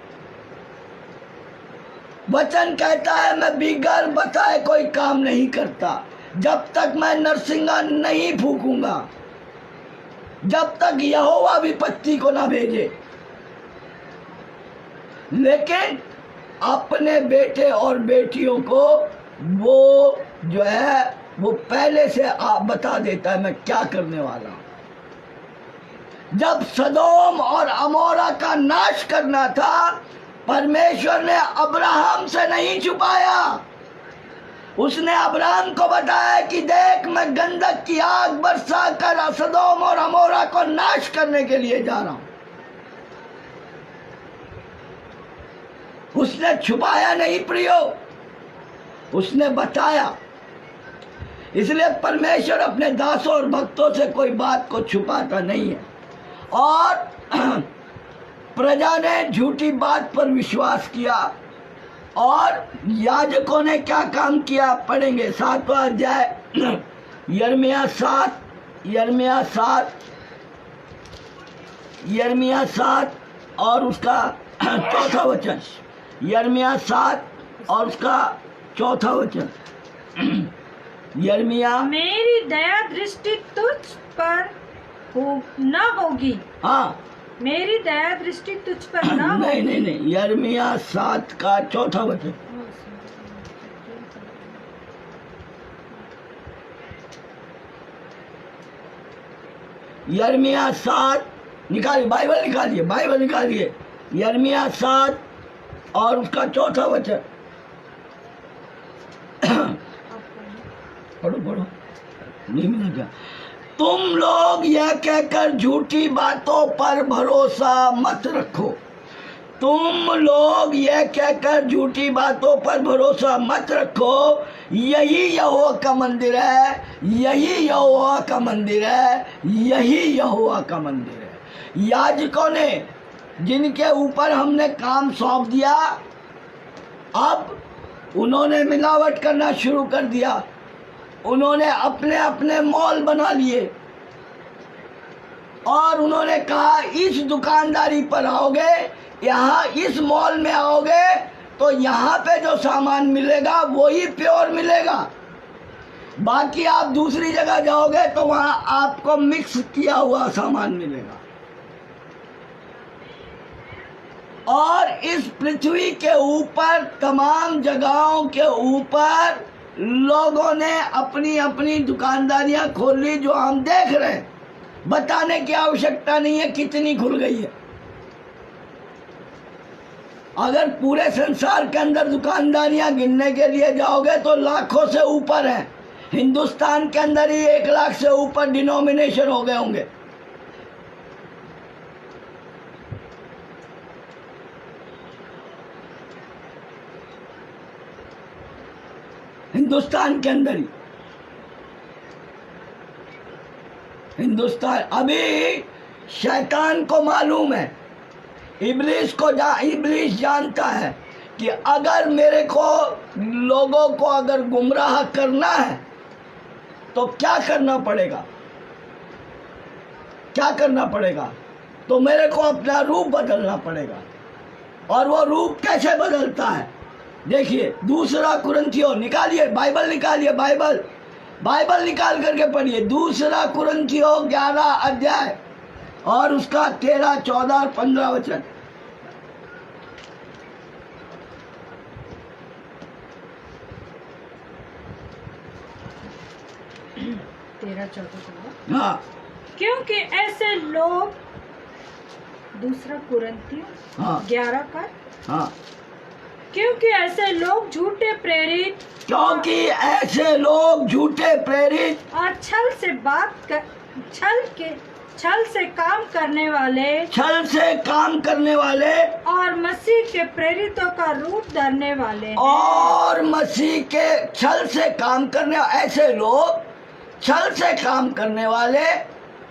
वचन कहता है मैं बिगर बताए कोई काम नहीं करता। जब तक मैं नरसिंगा नहीं फूकूंगा, जब तक यहोवा विपत्ति को ना भेजे। लेकिन अपने बेटे और बेटियों को वो जो है वो पहले से बता देता है मैं क्या करने वाला हूं। जब सदोम और अमोरा का नाश करना था, परमेश्वर ने अब्राहम से नहीं छुपाया। उसने अब्राहम को बताया कि देख, मैं गंधक की आग बरसा कर सदोम और अमोरा को नाश करने के लिए जा रहा हूं। उसने छुपाया नहीं प्रियो, उसने बताया। इसलिए परमेश्वर अपने दासों और भक्तों से कोई बात को छुपाता नहीं है। और प्रजा ने झूठी बात पर विश्वास किया और याजकों ने क्या काम किया, पढ़ेंगे 7वां अध्याय यिर्मयाह 7 और उसका 4था वचन। यिर्मयाह 7 और उसका 4था वचन। यिर्मयाह, मेरी दया दृष्टि तुझ पर न होगी। हाँ, मेरी दया दृष्टि तुझ पर न होगी। नहीं, यिर्मयाह 7 का 4था वचन। यिर्मयाह 7 निकालिए, बाइबल निकालिए। यिर्मयाह 7 और उसका 4था वचन। पढ़ो, नहीं मिला क्या? तुम लोग यह कहकर झूठी बातों पर भरोसा मत रखो। तुम लोग यह कहकर झूठी बातों पर भरोसा मत रखो। यही यहोवा का मंदिर है, यही यहोवा का मंदिर है, यही यहोवा का मंदिर है। याजकों ने, जिनके ऊपर हमने काम सौंप दिया, अब उन्होंने मिलावट करना शुरू कर दिया। उन्होंने अपने अपने मॉल बना लिए और उन्होंने कहा इस दुकानदारी पर आओगे, यहाँ इस मॉल में आओगे तो यहाँ पे जो सामान मिलेगा वही प्योर मिलेगा। बाकी आप दूसरी जगह जाओगे तो वहाँ आपको मिक्स किया हुआ सामान मिलेगा। और इस पृथ्वी के ऊपर, तमाम जगहों के ऊपर लोगों ने अपनी अपनी दुकानदारियां खोल ली, जो हम देख रहे हैं। बताने की आवश्यकता नहीं है कितनी खुल गई है। अगर पूरे संसार के अंदर दुकानदारियां गिनने के लिए जाओगे तो लाखों से ऊपर हैं। हिंदुस्तान के अंदर ही 1 लाख से ऊपर डिनोमिनेशन हो गए होंगे। हिंदुस्तान के अंदर ही हिंदुस्तान अभी शैतान को मालूम है, इब्लीस जानता है कि अगर मेरे को लोगों को अगर गुमराह करना है तो क्या करना पड़ेगा, क्या करना पड़ेगा? तो मेरे को अपना रूप बदलना पड़ेगा। और वो रूप कैसे बदलता है? देखिए 2 कुरिन्थियों निकालिए, बाइबल निकालिए, बाइबल निकाल करके पढ़िए। 2 कुरिन्थियों 11 अध्याय और उसका 13, 14 और 15 वचन। हाँ, क्योंकि ऐसे लोग 2 कुरिन्थियों हाँ, 11 का, हाँ, क्योंकि ऐसे लोग झूठे प्रेरित, क्योंकि ऐसे लोग झूठे प्रेरित और छल से काम करने वाले, और मसीह के प्रेरितों का रूप धरने वाले हैं। और मसीह के छल से काम करने, ऐसे लोग छल से काम करने वाले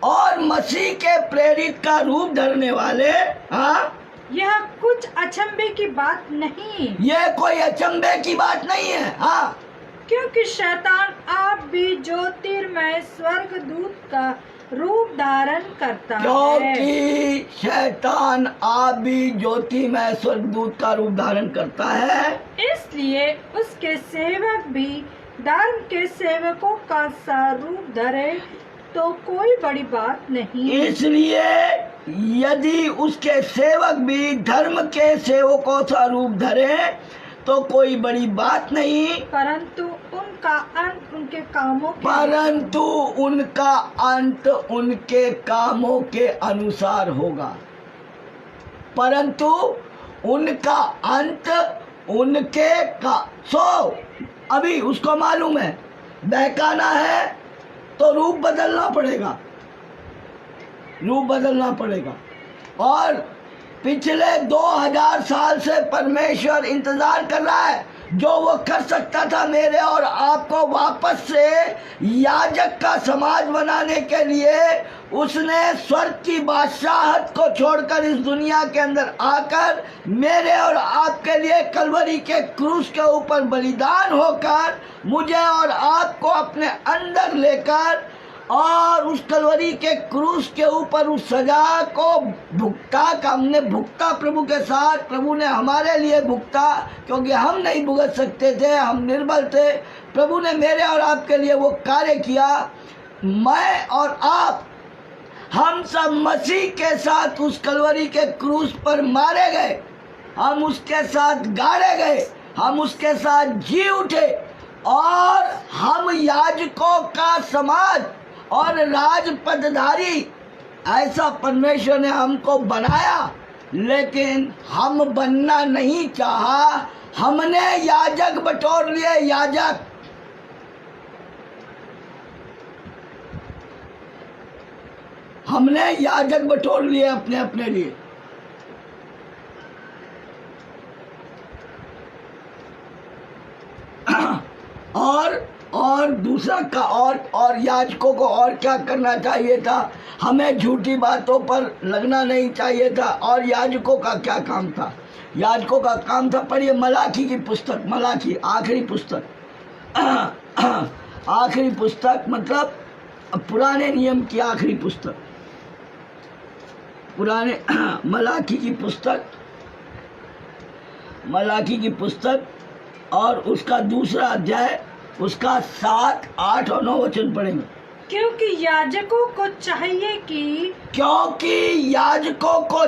और मसीह के प्रेरित का रूप धरने वाले। हाँ, यह कुछ अचंभे की बात नहीं, ये कोई अचंभे की बात नहीं है। हाँ, क्योंकि शैतान आप भी ज्योतिर्मय स्वर्गदूत का रूप धारण करता है। क्योंकि शैतान आप भी ज्योतिर्मय स्वर्गदूत का रूप धारण करता है, इसलिए उसके सेवक भी धर्म के सेवकों का सा रूप धरे तो कोई बड़ी बात नहीं। इसलिए यदि उसके सेवक भी धर्म के सेवकों सा रूप धरे तो कोई बड़ी बात नहीं, परंतु उनका अंत उनके कामों के अनुसार होगा। परंतु उनका अंत उनके अभी उसको मालूम है बहकाना है तो रूप बदलना पड़ेगा। और पिछले 2000 साल से परमेश्वर इंतजार कर रहा है। जो वो कर सकता था मेरे और आपको वापस से याजक का समाज बनाने के लिए, उसने स्वर्ग की बादशाहत को छोड़कर इस दुनिया के अंदर आकर मेरे और आपके लिए कलवरी के क्रूस के ऊपर बलिदान होकर मुझे और आपको अपने अंदर लेकर और उस कलवरी के क्रूस के ऊपर उस सजा को हमने भुगता प्रभु के साथ। प्रभु ने हमारे लिए भुगता क्योंकि हम नहीं भुगत सकते थे, हम निर्बल थे। प्रभु ने मेरे और आपके लिए वो कार्य किया। मैं और आप, हम सब मसीह के साथ उस कलवरी के क्रूस पर मारे गए, हम उसके साथ गाड़े गए, हम उसके साथ जी उठे और हम याजकों का समाज और राजपदधारी ऐसा परमेश्वर ने हमको बनाया। लेकिन हम बनना नहीं चाहा, हमने याजक बटोर लिए। हमने याजक बटोर लिए अपने अपने लिए। और दूसरा का और याजकों को और क्या करना चाहिए था? हमें झूठी बातों पर लगना नहीं चाहिए था। और याजकों का क्या काम था? याजकों का काम था, पढ़िए मलाकी की पुस्तक, मलाकी आखिरी पुस्तक मतलब पुराने नियम की आखिरी पुस्तक, मलाकी की पुस्तक और उसका 2 अध्याय, उसका 7, 8 और 9 वचन पढ़ेंगे। क्योंकि याजकों को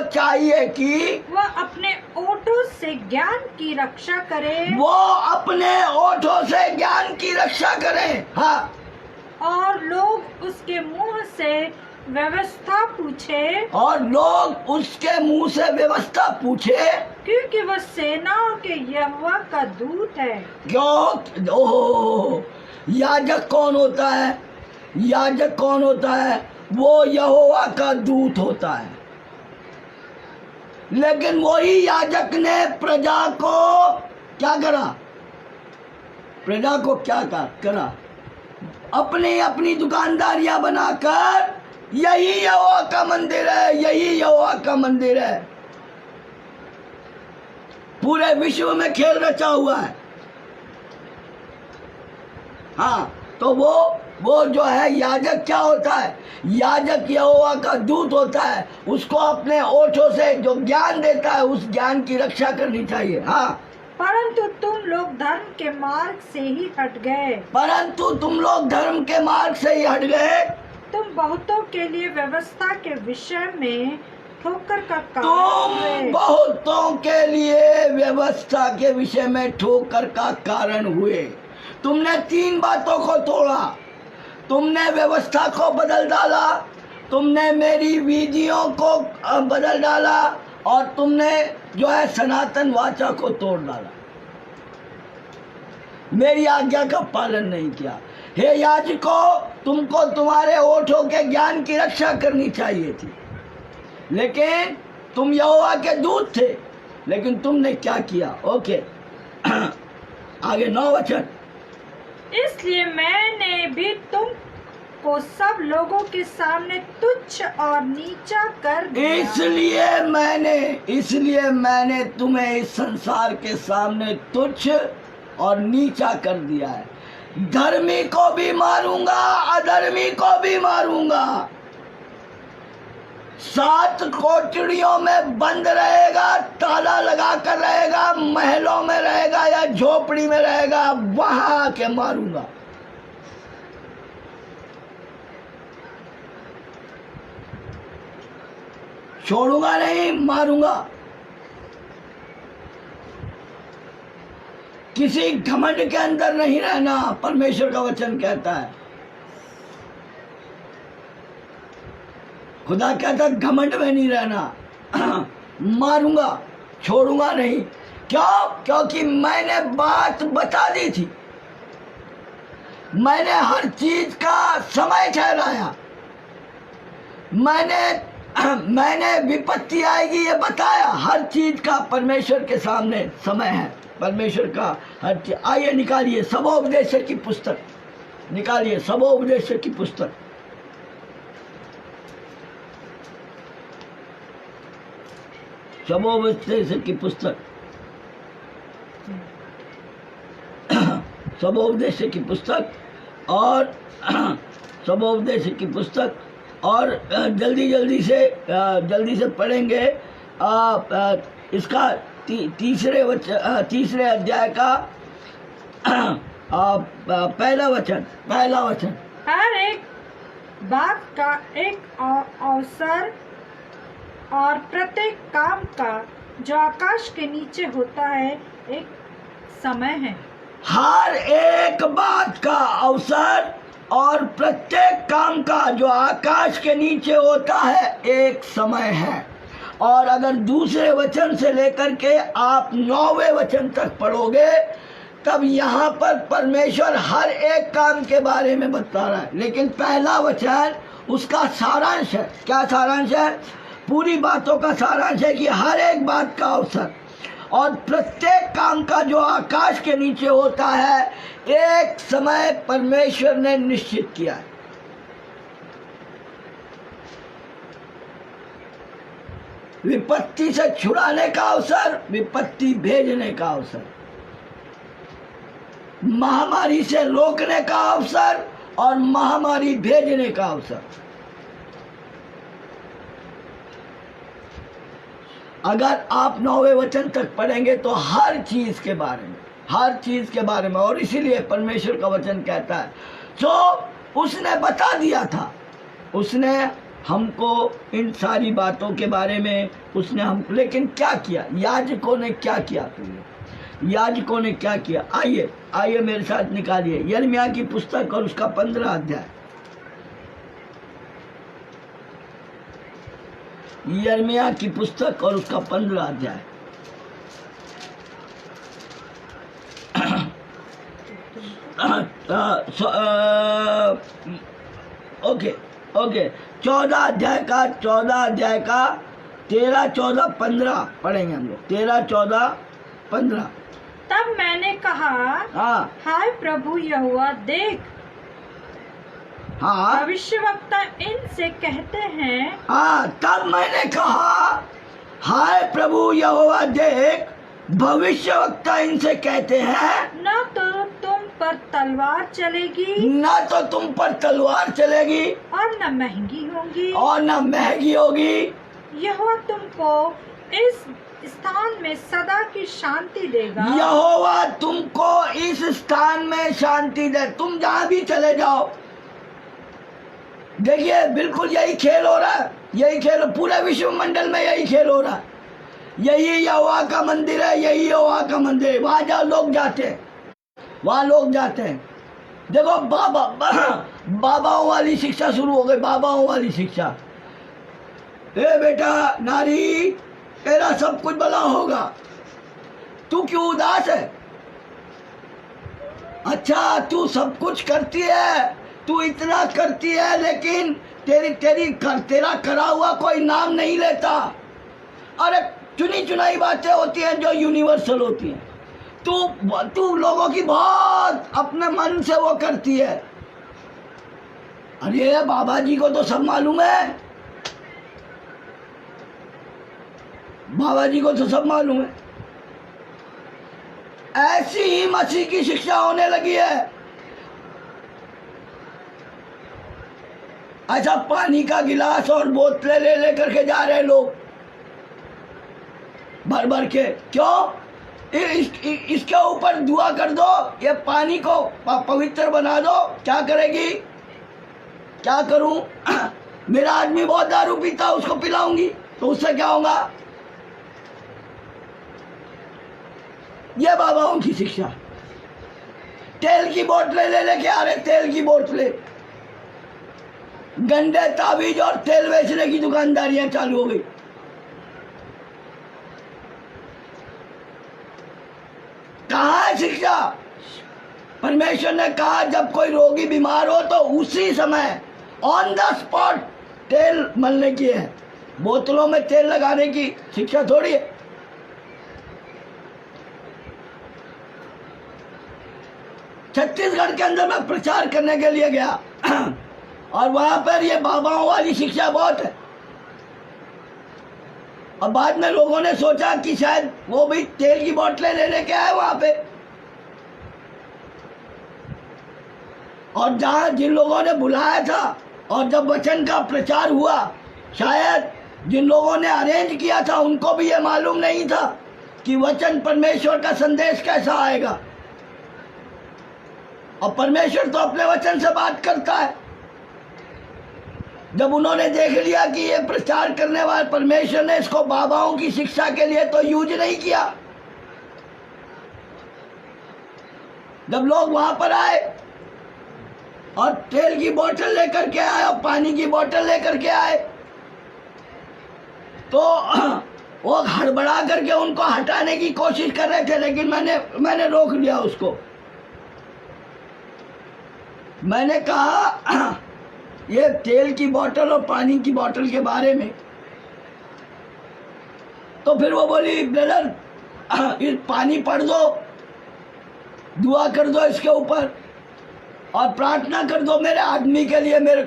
चाहिए कि वह अपने ओठों से ज्ञान की रक्षा करे, हाँ, और लोग उसके मुंह से व्यवस्था पूछे, और लोग उसके मुंह से व्यवस्था पूछे, क्योंकि वह सेनाओं के यहोवा का दूत है। क्यों? ओहो, याजक कौन होता है? याजक कौन होता है? वो यहोवा का दूत होता है। लेकिन वही याजक ने प्रजा को क्या करा? प्रजा को क्या करा? अपनी अपनी दुकानदारियां बनाकर यही यहोवा का मंदिर है, यही यहोवा का मंदिर है। पूरे विश्व में खेल रचा हुआ है। हाँ, तो वो जो है याजक क्या होता है? याजक यहोवा का दूत होता है। उसको अपने ओठों से जो ज्ञान देता है उस ज्ञान की रक्षा करनी चाहिए। हाँ, परंतु तुम लोग धर्म के मार्ग से ही हट गए। परंतु तुम लोग धर्म के मार्ग से ही हट गए। तुम बहुतों के लिए व्यवस्था के विषय में ठोकर का कारण तुम हुए। बहुतों के लिए व्यवस्था के विषय में ठोकर का कारण हुए। तुमने 3 बातों को तोड़ा। तुमने व्यवस्था को बदल डाला, तुमने मेरी विधियों को बदल डाला, और तुमने जो है सनातन वाचा को तोड़ डाला। मेरी आज्ञा का पालन नहीं किया। हे याजकों, तुमको तुम्हारे ओठों के ज्ञान की रक्षा करनी चाहिए थी, लेकिन तुम यहोवा के दूत थे, लेकिन तुमने क्या किया? ओके, आगे 9 वचन। इसलिए मैंने भी तुमको सब लोगों के सामने तुच्छ और नीचा कर दिया। इसलिए मैंने तुम्हें इस संसार के सामने तुच्छ और नीचा कर दिया है। धर्मी को भी मारूंगा, अधर्मी को भी मारूंगा। 7 कोठरियों में बंद रहेगा, ताला लगा कर रहेगा, महलों में रहेगा या झोपड़ी में रहेगा, वहां आके मारूंगा। छोड़ूंगा नहीं, मारूंगा। किसी घमंड के अंदर नहीं रहना, परमेश्वर का वचन कहता है। खुदा कहता है घमंड में नहीं रहना। मारूंगा, छोड़ूंगा नहीं। क्यों? क्योंकि मैंने बात बता दी थी। मैंने हर चीज का समय ठहराया। मैंने विपत्ति आएगी ये बताया। हर चीज का परमेश्वर के सामने समय है। परमेश्वर का हर चीज। आइए निकालिए सबोपदेश की पुस्तक, निकालिए सबोपदेश की पुस्तक। सबोपदेश की पुस्तक, सबोपदेश की पुस्तक, और सबोपदेश की पुस्तक, और जल्दी से पढ़ेंगे इसका तीसरे अध्याय का पहला वचन। हर एक बात का एक अवसर और प्रत्येक काम का जो आकाश के नीचे होता है एक समय है। हर एक बात का अवसर और प्रत्येक काम का जो आकाश के नीचे होता है एक समय है। और अगर दूसरे वचन से लेकर के आप 9वें वचन तक पढ़ोगे तब यहाँ पर परमेश्वर हर एक काम के बारे में बता रहा है। लेकिन पहला वचन उसका सारांश है। क्या सारांश है? पूरी बातों का सारांश है कि हर एक बात का अवसर और प्रत्येक काम का जो आकाश के नीचे होता है एक समय परमेश्वर ने निश्चित किया है। विपत्ति से छुड़ाने का अवसर, विपत्ति भेजने का अवसर, महामारी से रोकने का अवसर और महामारी भेजने का अवसर। अगर आप 9वें वचन तक पढ़ेंगे तो हर चीज के बारे में, और इसीलिए परमेश्वर का वचन कहता है जो उसने बता दिया था, उसने हमको इन सारी बातों के बारे में उसने हम, लेकिन क्या किया? याजकों ने क्या किया? याजकों ने क्या किया? आइए मेरे साथ निकालिए यिर्मयाह की पुस्तक और उसका 15 अध्याय। यिर्मयाह की पुस्तक और उसका 15 अध्याय। ओके ओके 14 अध्याय का 13, 14, 15 पढ़ेंगे हम लोग। 13, 14, 15। तब मैंने कहा, हाँ हाय प्रभु यहोवा, देख हाँ भविष्यवक्ता इनसे कहते हैं। हाँ, तब मैंने कहा, हाय प्रभु यहोवा, देख भविष्यवक्ता इनसे कहते हैं, न तो तुम पर तलवार चलेगी, न तो तुम पर तलवार चलेगी और न महंगी होगी, और न महंगी होगी। यहोवा तुमको इस स्थान में सदा की शांति देगा। यहोवा तुमको इस स्थान में शांति दे। तुम जहाँ भी चले जाओ, देखिए बिल्कुल यही खेल हो रहा है, यही खेल पूरे विश्व मंडल में, यही खेल हो रहा है। यही यहोवा का मंदिर है, यही यहोवा का मंदिर है। वहाँ जहाँ लोग जाते हैं, वहाँ लोग जाते हैं। देखो बाबाओं वाली शिक्षा शुरू हो गई, बाबाओं वाली शिक्षा। ए बेटा नारी, तेरा सब कुछ भला होगा, तू क्यों उदास है? अच्छा, तू सब कुछ करती है, तू इतना करती है, लेकिन तेरा करा हुआ कोई नाम नहीं लेता। अरे चुनी चुनाई बातें होती हैं जो यूनिवर्सल होती हैं। तू लोगों की बहुत अपने मन से वो करती है। अरे बाबा जी को तो सब मालूम है, बाबा जी को तो सब मालूम है। ऐसी ही मसीह की शिक्षा होने लगी है। ऐसा पानी का गिलास और बोतलें ले लेकर के जा रहे लोग, भर भर के। क्यों? इसके ऊपर दुआ कर दो, ये पानी को पवित्र बना दो। क्या करेगी? क्या करूं? मेरा आदमी बहुत दारू पीता, उसको पिलाऊंगी तो उससे क्या होगा? ये बाबाओं की शिक्षा। तेल की बोतलें ले लेके आ रहे, तेल की बोतलें। गंदे ताबीज और तेल बेचने की दुकानदारियां चालू हो गई। कहाँ है शिक्षा? परमेश्वर ने कहा जब कोई रोगी बीमार हो तो उसी समय ऑन द स्पॉट तेल मलने की है, बोतलों में तेल लगाने की शिक्षा थोड़ी है। छत्तीसगढ़ के अंदर मैं प्रचार करने के लिए गया और वहां पर ये बाबाओं वाली शिक्षा बहुत है। और बाद में लोगों ने सोचा कि शायद वो भी तेल की बोतलें ले लेके आए वहां पे। और जहां जिन लोगों ने बुलाया था और जब वचन का प्रचार हुआ, शायद जिन लोगों ने अरेंज किया था उनको भी ये मालूम नहीं था कि वचन परमेश्वर का संदेश कैसा आएगा। और परमेश्वर तो अपने वचन से बात करता है। जब उन्होंने देख लिया कि ये प्रचार करने वाले, परमेश्वर ने इसको बाबाओं की शिक्षा के लिए तो यूज नहीं किया। जब लोग वहां पर आए और तेल की बोतल लेकर के आए और पानी की बोतल लेकर के आए, तो वो हड़बड़ा करके उनको हटाने की कोशिश कर रहे थे, लेकिन मैंने रोक लिया उसको। मैंने कहा ये तेल की बोतल और पानी की बोतल के बारे में। तो फिर वो बोली, ब्रदर इस पानी पढ़ दो, दुआ कर दो इसके ऊपर और प्रार्थना कर दो मेरे आदमी के लिए। मेरे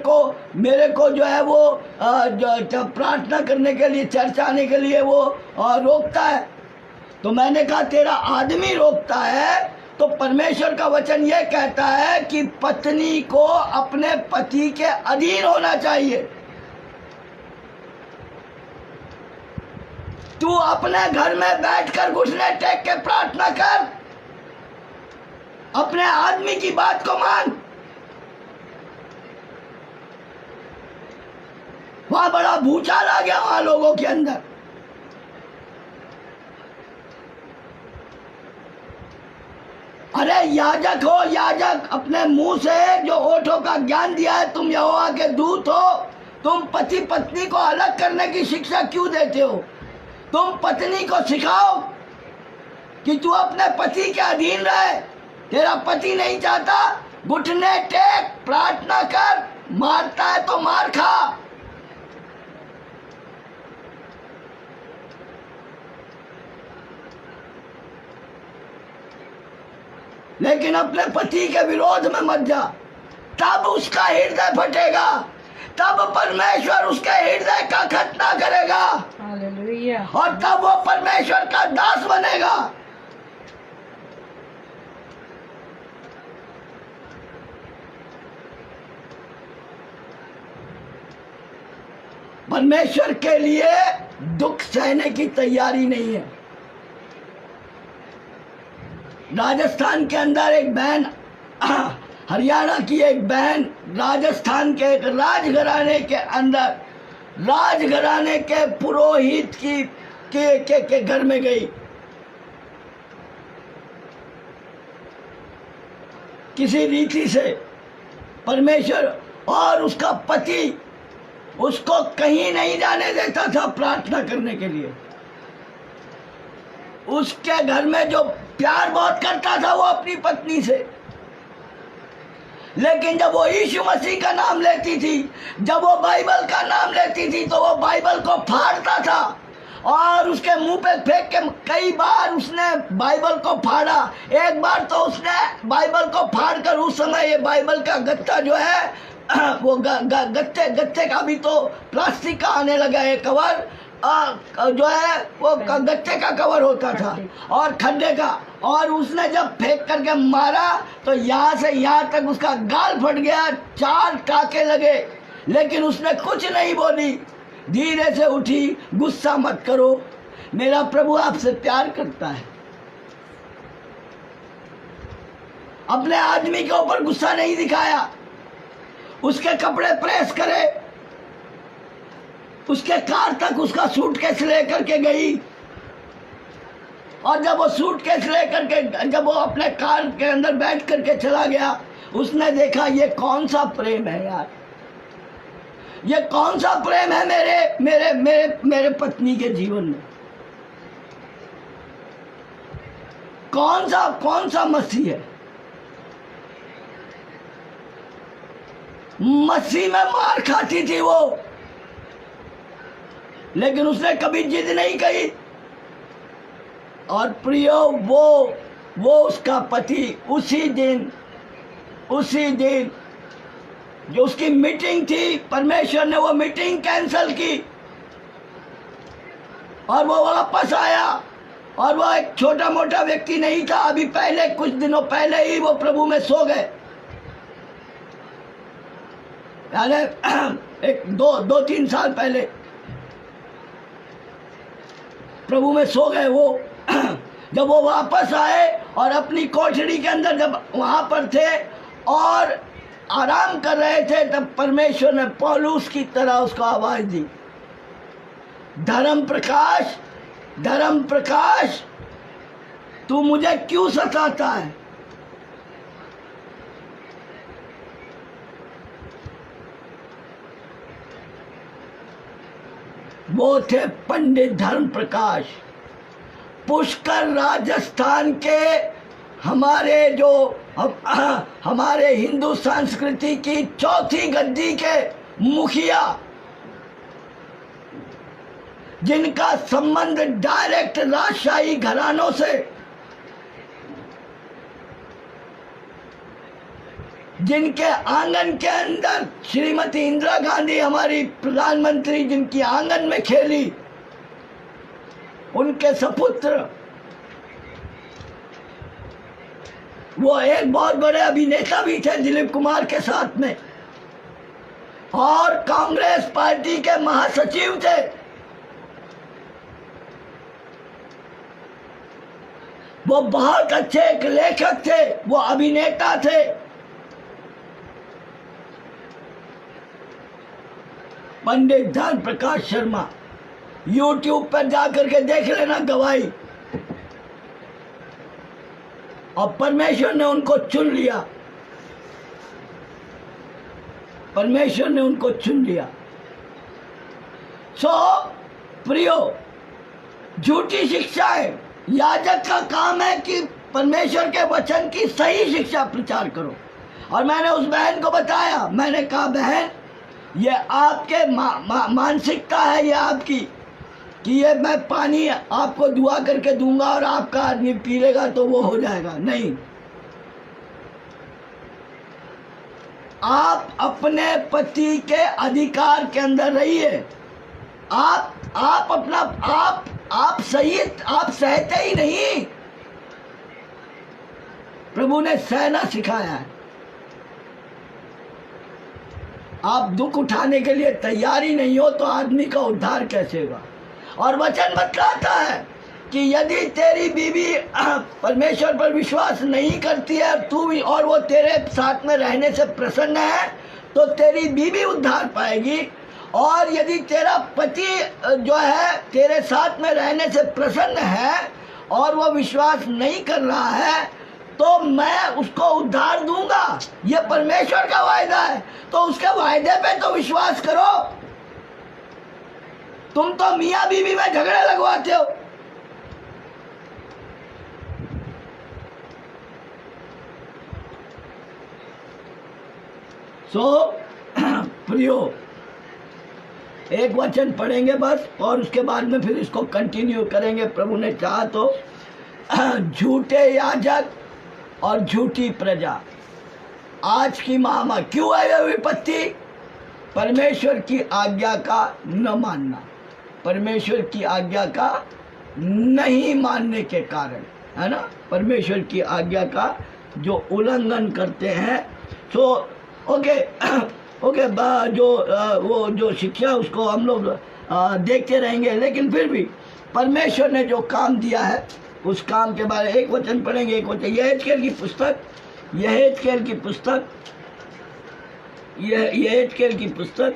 को जो है वो जो प्रार्थना करने के लिए, चर्च आने के लिए वो रोकता है। तो मैंने कहा तेरा आदमी रोकता है तो परमेश्वर का वचन ये कहता है कि पत्नी को अपने पति के अधीन होना चाहिए। तू अपने घर में बैठकर घुटने टेक के प्रार्थना कर, अपने आदमी की बात को मान। वहां बड़ा भूचाल आ गया वहां लोगों के अंदर। अरे याजक हो, याजक अपने मुंह से जो ओठों का ज्ञान दिया है, तुम यहोवा के दूत हो, तुम पति पत्नी को अलग करने की शिक्षा क्यों देते हो? तुम पत्नी को सिखाओ कि तू अपने पति के अधीन रहे। तेरा पति नहीं चाहता, घुटने टेक, प्रार्थना कर, मारता है तो मार खा। लेकिन अपने पति के विरोध में मत जा, तब उसका हृदय फटेगा, तब परमेश्वर उसके हृदय का खतना करेगा। हालेलुया। और तब वो परमेश्वर का दास बनेगा। परमेश्वर के लिए दुख सहने की तैयारी नहीं है। राजस्थान के अंदर एक बहन, हरियाणा की एक बहन राजस्थान के एक राजघराने के अंदर, राजघराने के पुरोहित के घर में गई। किसी रीति से परमेश्वर, और उसका पति उसको कहीं नहीं जाने देता था प्रार्थना करने के लिए। उसके घर में जो प्यार बहुत करता था वो अपनी पत्नी से, लेकिन जब वो यीशु मसीह का नाम लेती थी, जब वो बाइबल का नाम लेती थी, तो वो बाइबल को फाड़ता था और उसके मुंह पे फेंक के कई बार उसने बाइबल को फाड़ा। एक बार तो उसने बाइबल को फाड़ कर, उस समय ये बाइबल का गत्ता जो है वो गत्ते का भी तो प्लास्टिक का आने लगा है कवर, जो है वो गत्ते का कवर होता था और खड्डे का, और उसने जब फेंक करके मारा तो यहाँ से यहाँ तक उसका गाल फट गया, 4 टाके लगे, लेकिन उसने कुछ नहीं बोली, धीरे से उठी। गुस्सा मत करो, मेरा प्रभु आपसे प्यार करता है। अपने आदमी के ऊपर गुस्सा नहीं दिखाया, उसके कपड़े प्रेस करे, उसके कार तक उसका सूटकेस लेकर के गई, और जब वो सूटकेस लेकर के जब वो अपने कार के अंदर बैठ करके चला गया, उसने देखा ये कौन सा प्रेम है यार, ये कौन सा प्रेम है मेरे मेरे मेरे मेरे पत्नी के जीवन में। कौन सा मसीह है? मसीह में मार खाती थी वो, लेकिन उसने कभी जिद नहीं की। और प्रियो, वो उसका पति उसी दिन जो उसकी मीटिंग थी, परमेश्वर ने वो मीटिंग कैंसिल की और वो वापस आया। और वो एक छोटा मोटा व्यक्ति नहीं था, अभी पहले कुछ दिनों पहले ही वो प्रभु में सो गए। एक 2-3 साल पहले प्रभु में सो गए वो। जब वो वापस आए और अपनी कोठरी के अंदर जब वहां पर थे और आराम कर रहे थे, तब परमेश्वर ने पौलुस की तरह उसको आवाज दी, धर्म प्रकाश, तू मुझे क्यों सताता है? वो थे पंडित धर्म प्रकाश, पुष्कर राजस्थान के हमारे हिंदू संस्कृति की चौथी गद्दी के मुखिया, जिनका संबंध डायरेक्ट राजशाही घरानों से, जिनके आंगन के अंदर श्रीमती इंदिरा गांधी हमारी प्रधानमंत्री जिनकी आंगन में खेली, उनके सपुत्र, वो एक बहुत बड़े अभिनेता भी थे दिलीप कुमार के साथ में, और कांग्रेस पार्टी के महासचिव थे। वो बहुत अच्छे एक लेखक थे, वो अभिनेता थे। पंडित धर्म प्रकाश शर्मा, YouTube पर जाकर के देख लेना गवाही। और परमेश्वर ने उनको चुन लिया, सो प्रियो, झूठी शिक्षाएं, याजक का काम है कि परमेश्वर के वचन की सही शिक्षा प्रचार करो। और मैंने उस बहन को बताया, मैंने कहा बहन ये आपके मानसिकता है ये आपकी, कि ये मैं पानी आपको दुआ करके दूंगा और आपका आदमी पी लेगा तो वो हो जाएगा। नहीं, आप अपने पति के अधिकार के अंदर रहिए। आप अपना आप सही, आप सहते ही नहीं। प्रभु ने सहना सिखाया है। आप दुख उठाने के लिए तैयार ही नहीं हो तो आदमी का उद्धार कैसे होगा? और वचन बतलाता है कि यदि तेरी बीवी परमेश्वर पर विश्वास नहीं करती है तू भी, और वो तेरे साथ में रहने से प्रसन्न है, तो तेरी बीवी उद्धार पाएगी। और यदि तेरा पति जो है तेरे साथ में रहने से प्रसन्न है और वो विश्वास नहीं कर रहा है, तो मैं उसको उद्धार दूंगा। ये परमेश्वर का वायदा है, तो उसके वायदे पे तो विश्वास करो। तुम तो मियाँ बीवी में झगड़े लगवाते हो। प्रियो, एक वचन पढ़ेंगे बस और उसके बाद में फिर इसको कंटिन्यू करेंगे प्रभु ने चाहा तो। झूठे याजक और झूठी प्रजा, आज की महामारी क्यों है यह विपत्ति? परमेश्वर की आज्ञा का न मानना, परमेश्वर की आज्ञा का नहीं मानने के कारण, है ना, परमेश्वर की आज्ञा का जो उल्लंघन करते हैं। तो ओके, वो जो शिक्षा उसको हम लोग देखते रहेंगे, लेकिन फिर भी परमेश्वर ने जो काम दिया है उस काम के बारे में एक वचन पढ़ेंगे। एक वचन यहेजकेल की पुस्तक, यहेजकेल की पुस्तक, यहेजकेल की पुस्तक,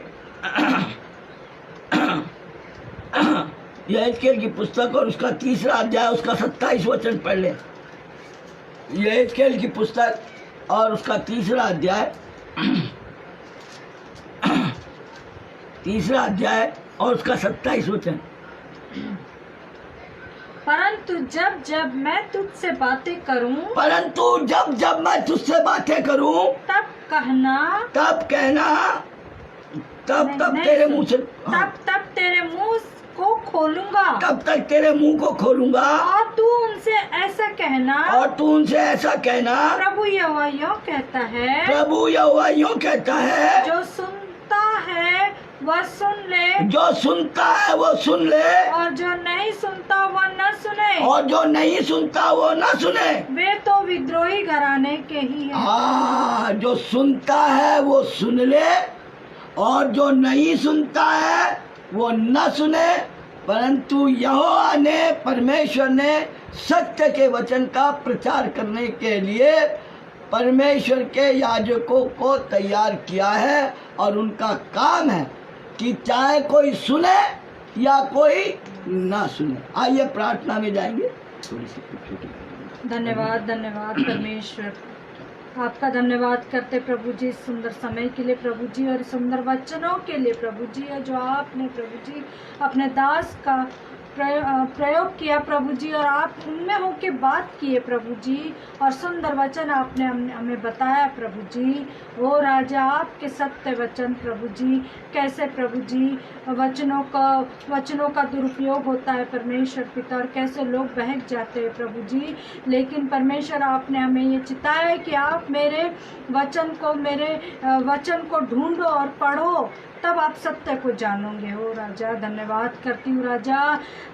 यहेजकेल की पुस्तक और उसका 3रा अध्याय, उसका 27 वचन पढ़ लें। यहेजकेल की पुस्तक और उसका 3रा अध्याय, 3रा अध्याय और उसका 27 वचन। परंतु जब जब मैं तुझसे बातें करूं, परंतु जब जब मैं तुझसे बातें करूं, तब कहना, तब कहना, तब तेरे मुंह से, तब तेरे मुंह को खोलूंगा, तब तक तेरे मुंह को खोलूंगा और तू उनसे ऐसा कहना, और तू उनसे ऐसा कहना, प्रभु यहोवा यूं कहता है, प्रभु यहोवा यूं कहता है, जो सुनता है वह सुन ले, जो सुनता है वो सुन ले, और जो नहीं सुनता वह न सुने, और जो नहीं सुनता वो न सुने। वे तो विद्रोही घराने के ही हैं। हाँ, जो सुनता है वो सुन ले और जो नहीं सुनता है वो न सुने। परंतु यहोवा ने, परमेश्वर ने सत्य के वचन का प्रचार करने के लिए परमेश्वर के याजकों को तैयार किया है, और उनका काम है कि चाहे कोई सुने या कोई ना सुने। आइए प्रार्थना में जाएंगे। थोड़ी सी छोटी। धन्यवाद, धन्यवाद परमेश्वर, आपका धन्यवाद करते प्रभु जी इस सुंदर समय के लिए प्रभु जी, और सुंदर वचनों के लिए प्रभु जी, जो आपने प्रभु जी अपने दास का प्रयोग किया प्रभु जी, और आप उनमें होके बात किए प्रभु जी, और सुंदर वचन आपने हमें बताया प्रभु जी। ओ राजा, आपके सत्य वचन प्रभु जी, कैसे प्रभु जी वचनों का दुरुपयोग होता है परमेश्वर पिता, और कैसे लोग बहक जाते हैं प्रभु जी। लेकिन परमेश्वर आपने हमें ये चिताया है कि आप मेरे वचन को ढूंढो और पढ़ो, तब आप सत्य को जानोगे। हो राजा, धन्यवाद करती हूँ राजा।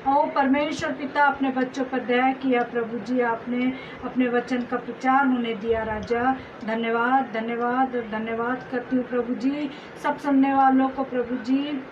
ओ परमेश्वर पिता, अपने बच्चों पर दया किया प्रभु जी, आपने अपने वचन का प्रचार होने दिया राजा। धन्यवाद, धन्यवाद, धन्यवाद करती हूँ प्रभु जी। सब सुनने वालों को प्रभु जी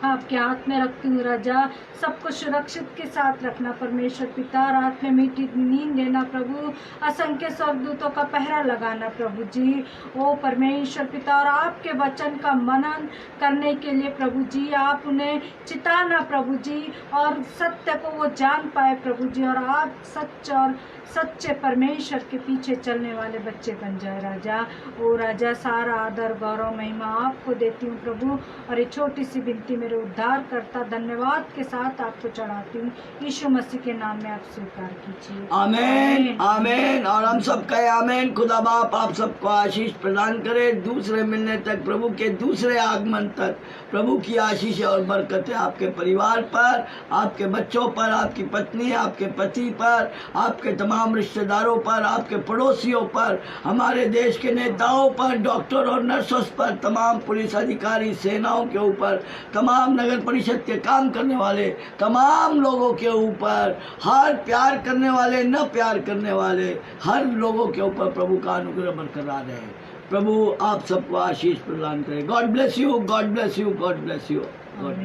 आपके हाथ में रखती हूँ राजा। सबको सुरक्षित के साथ रखना परमेश्वर पिता, रात में मीठी नींद देना प्रभु, असंख्य स्वर्गदूतों का पहरा लगाना प्रभु जी। ओ परमेश्वर पिता, और आपके वचन का मनन करने के लिए प्रभु जी आप उन्हें चिताना प्रभु जी, और सत्य को वो जान पाए प्रभु जी, और आप सच और सच्चे परमेश्वर के पीछे चलने वाले बच्चे बन जाए राजा। ओ राजा, सारा आदर गौरव महिमा आपको देती हूँ प्रभु, और ये छोटी सी विनती मेरे उद्धार करता धन्यवाद के साथ आपको चढ़ाती हूँ। यीशु मसीह के नाम में आप स्वीकार कीजिए। आमीन आमीन। और हम सब कहे आमीन। खुदा बाप आप सबको आशीष प्रदान करे। दूसरे मिलने तक, प्रभु के दूसरे आगमन तक प्रभु की आशीष और बरकतें आपके परिवार पर, आपके बच्चों पर, आपकी पत्नी, आपके पति पर, आपके तमाम रिश्तेदारों पर, आपके पड़ोसियों पर, हमारे देश के नेताओं पर, डॉक्टर और नर्सों पर, तमाम पुलिस अधिकारी, सेनाओं के ऊपर, तमाम नगर परिषद के काम करने वाले तमाम लोगों के ऊपर, हर प्यार करने वाले, न प्यार करने वाले, हर लोगों के ऊपर प्रभु का अनुग्रह बरकरार रहे। प्रभु आप सबको आशीष प्रदान करें। God bless you, God bless you, God bless you, God.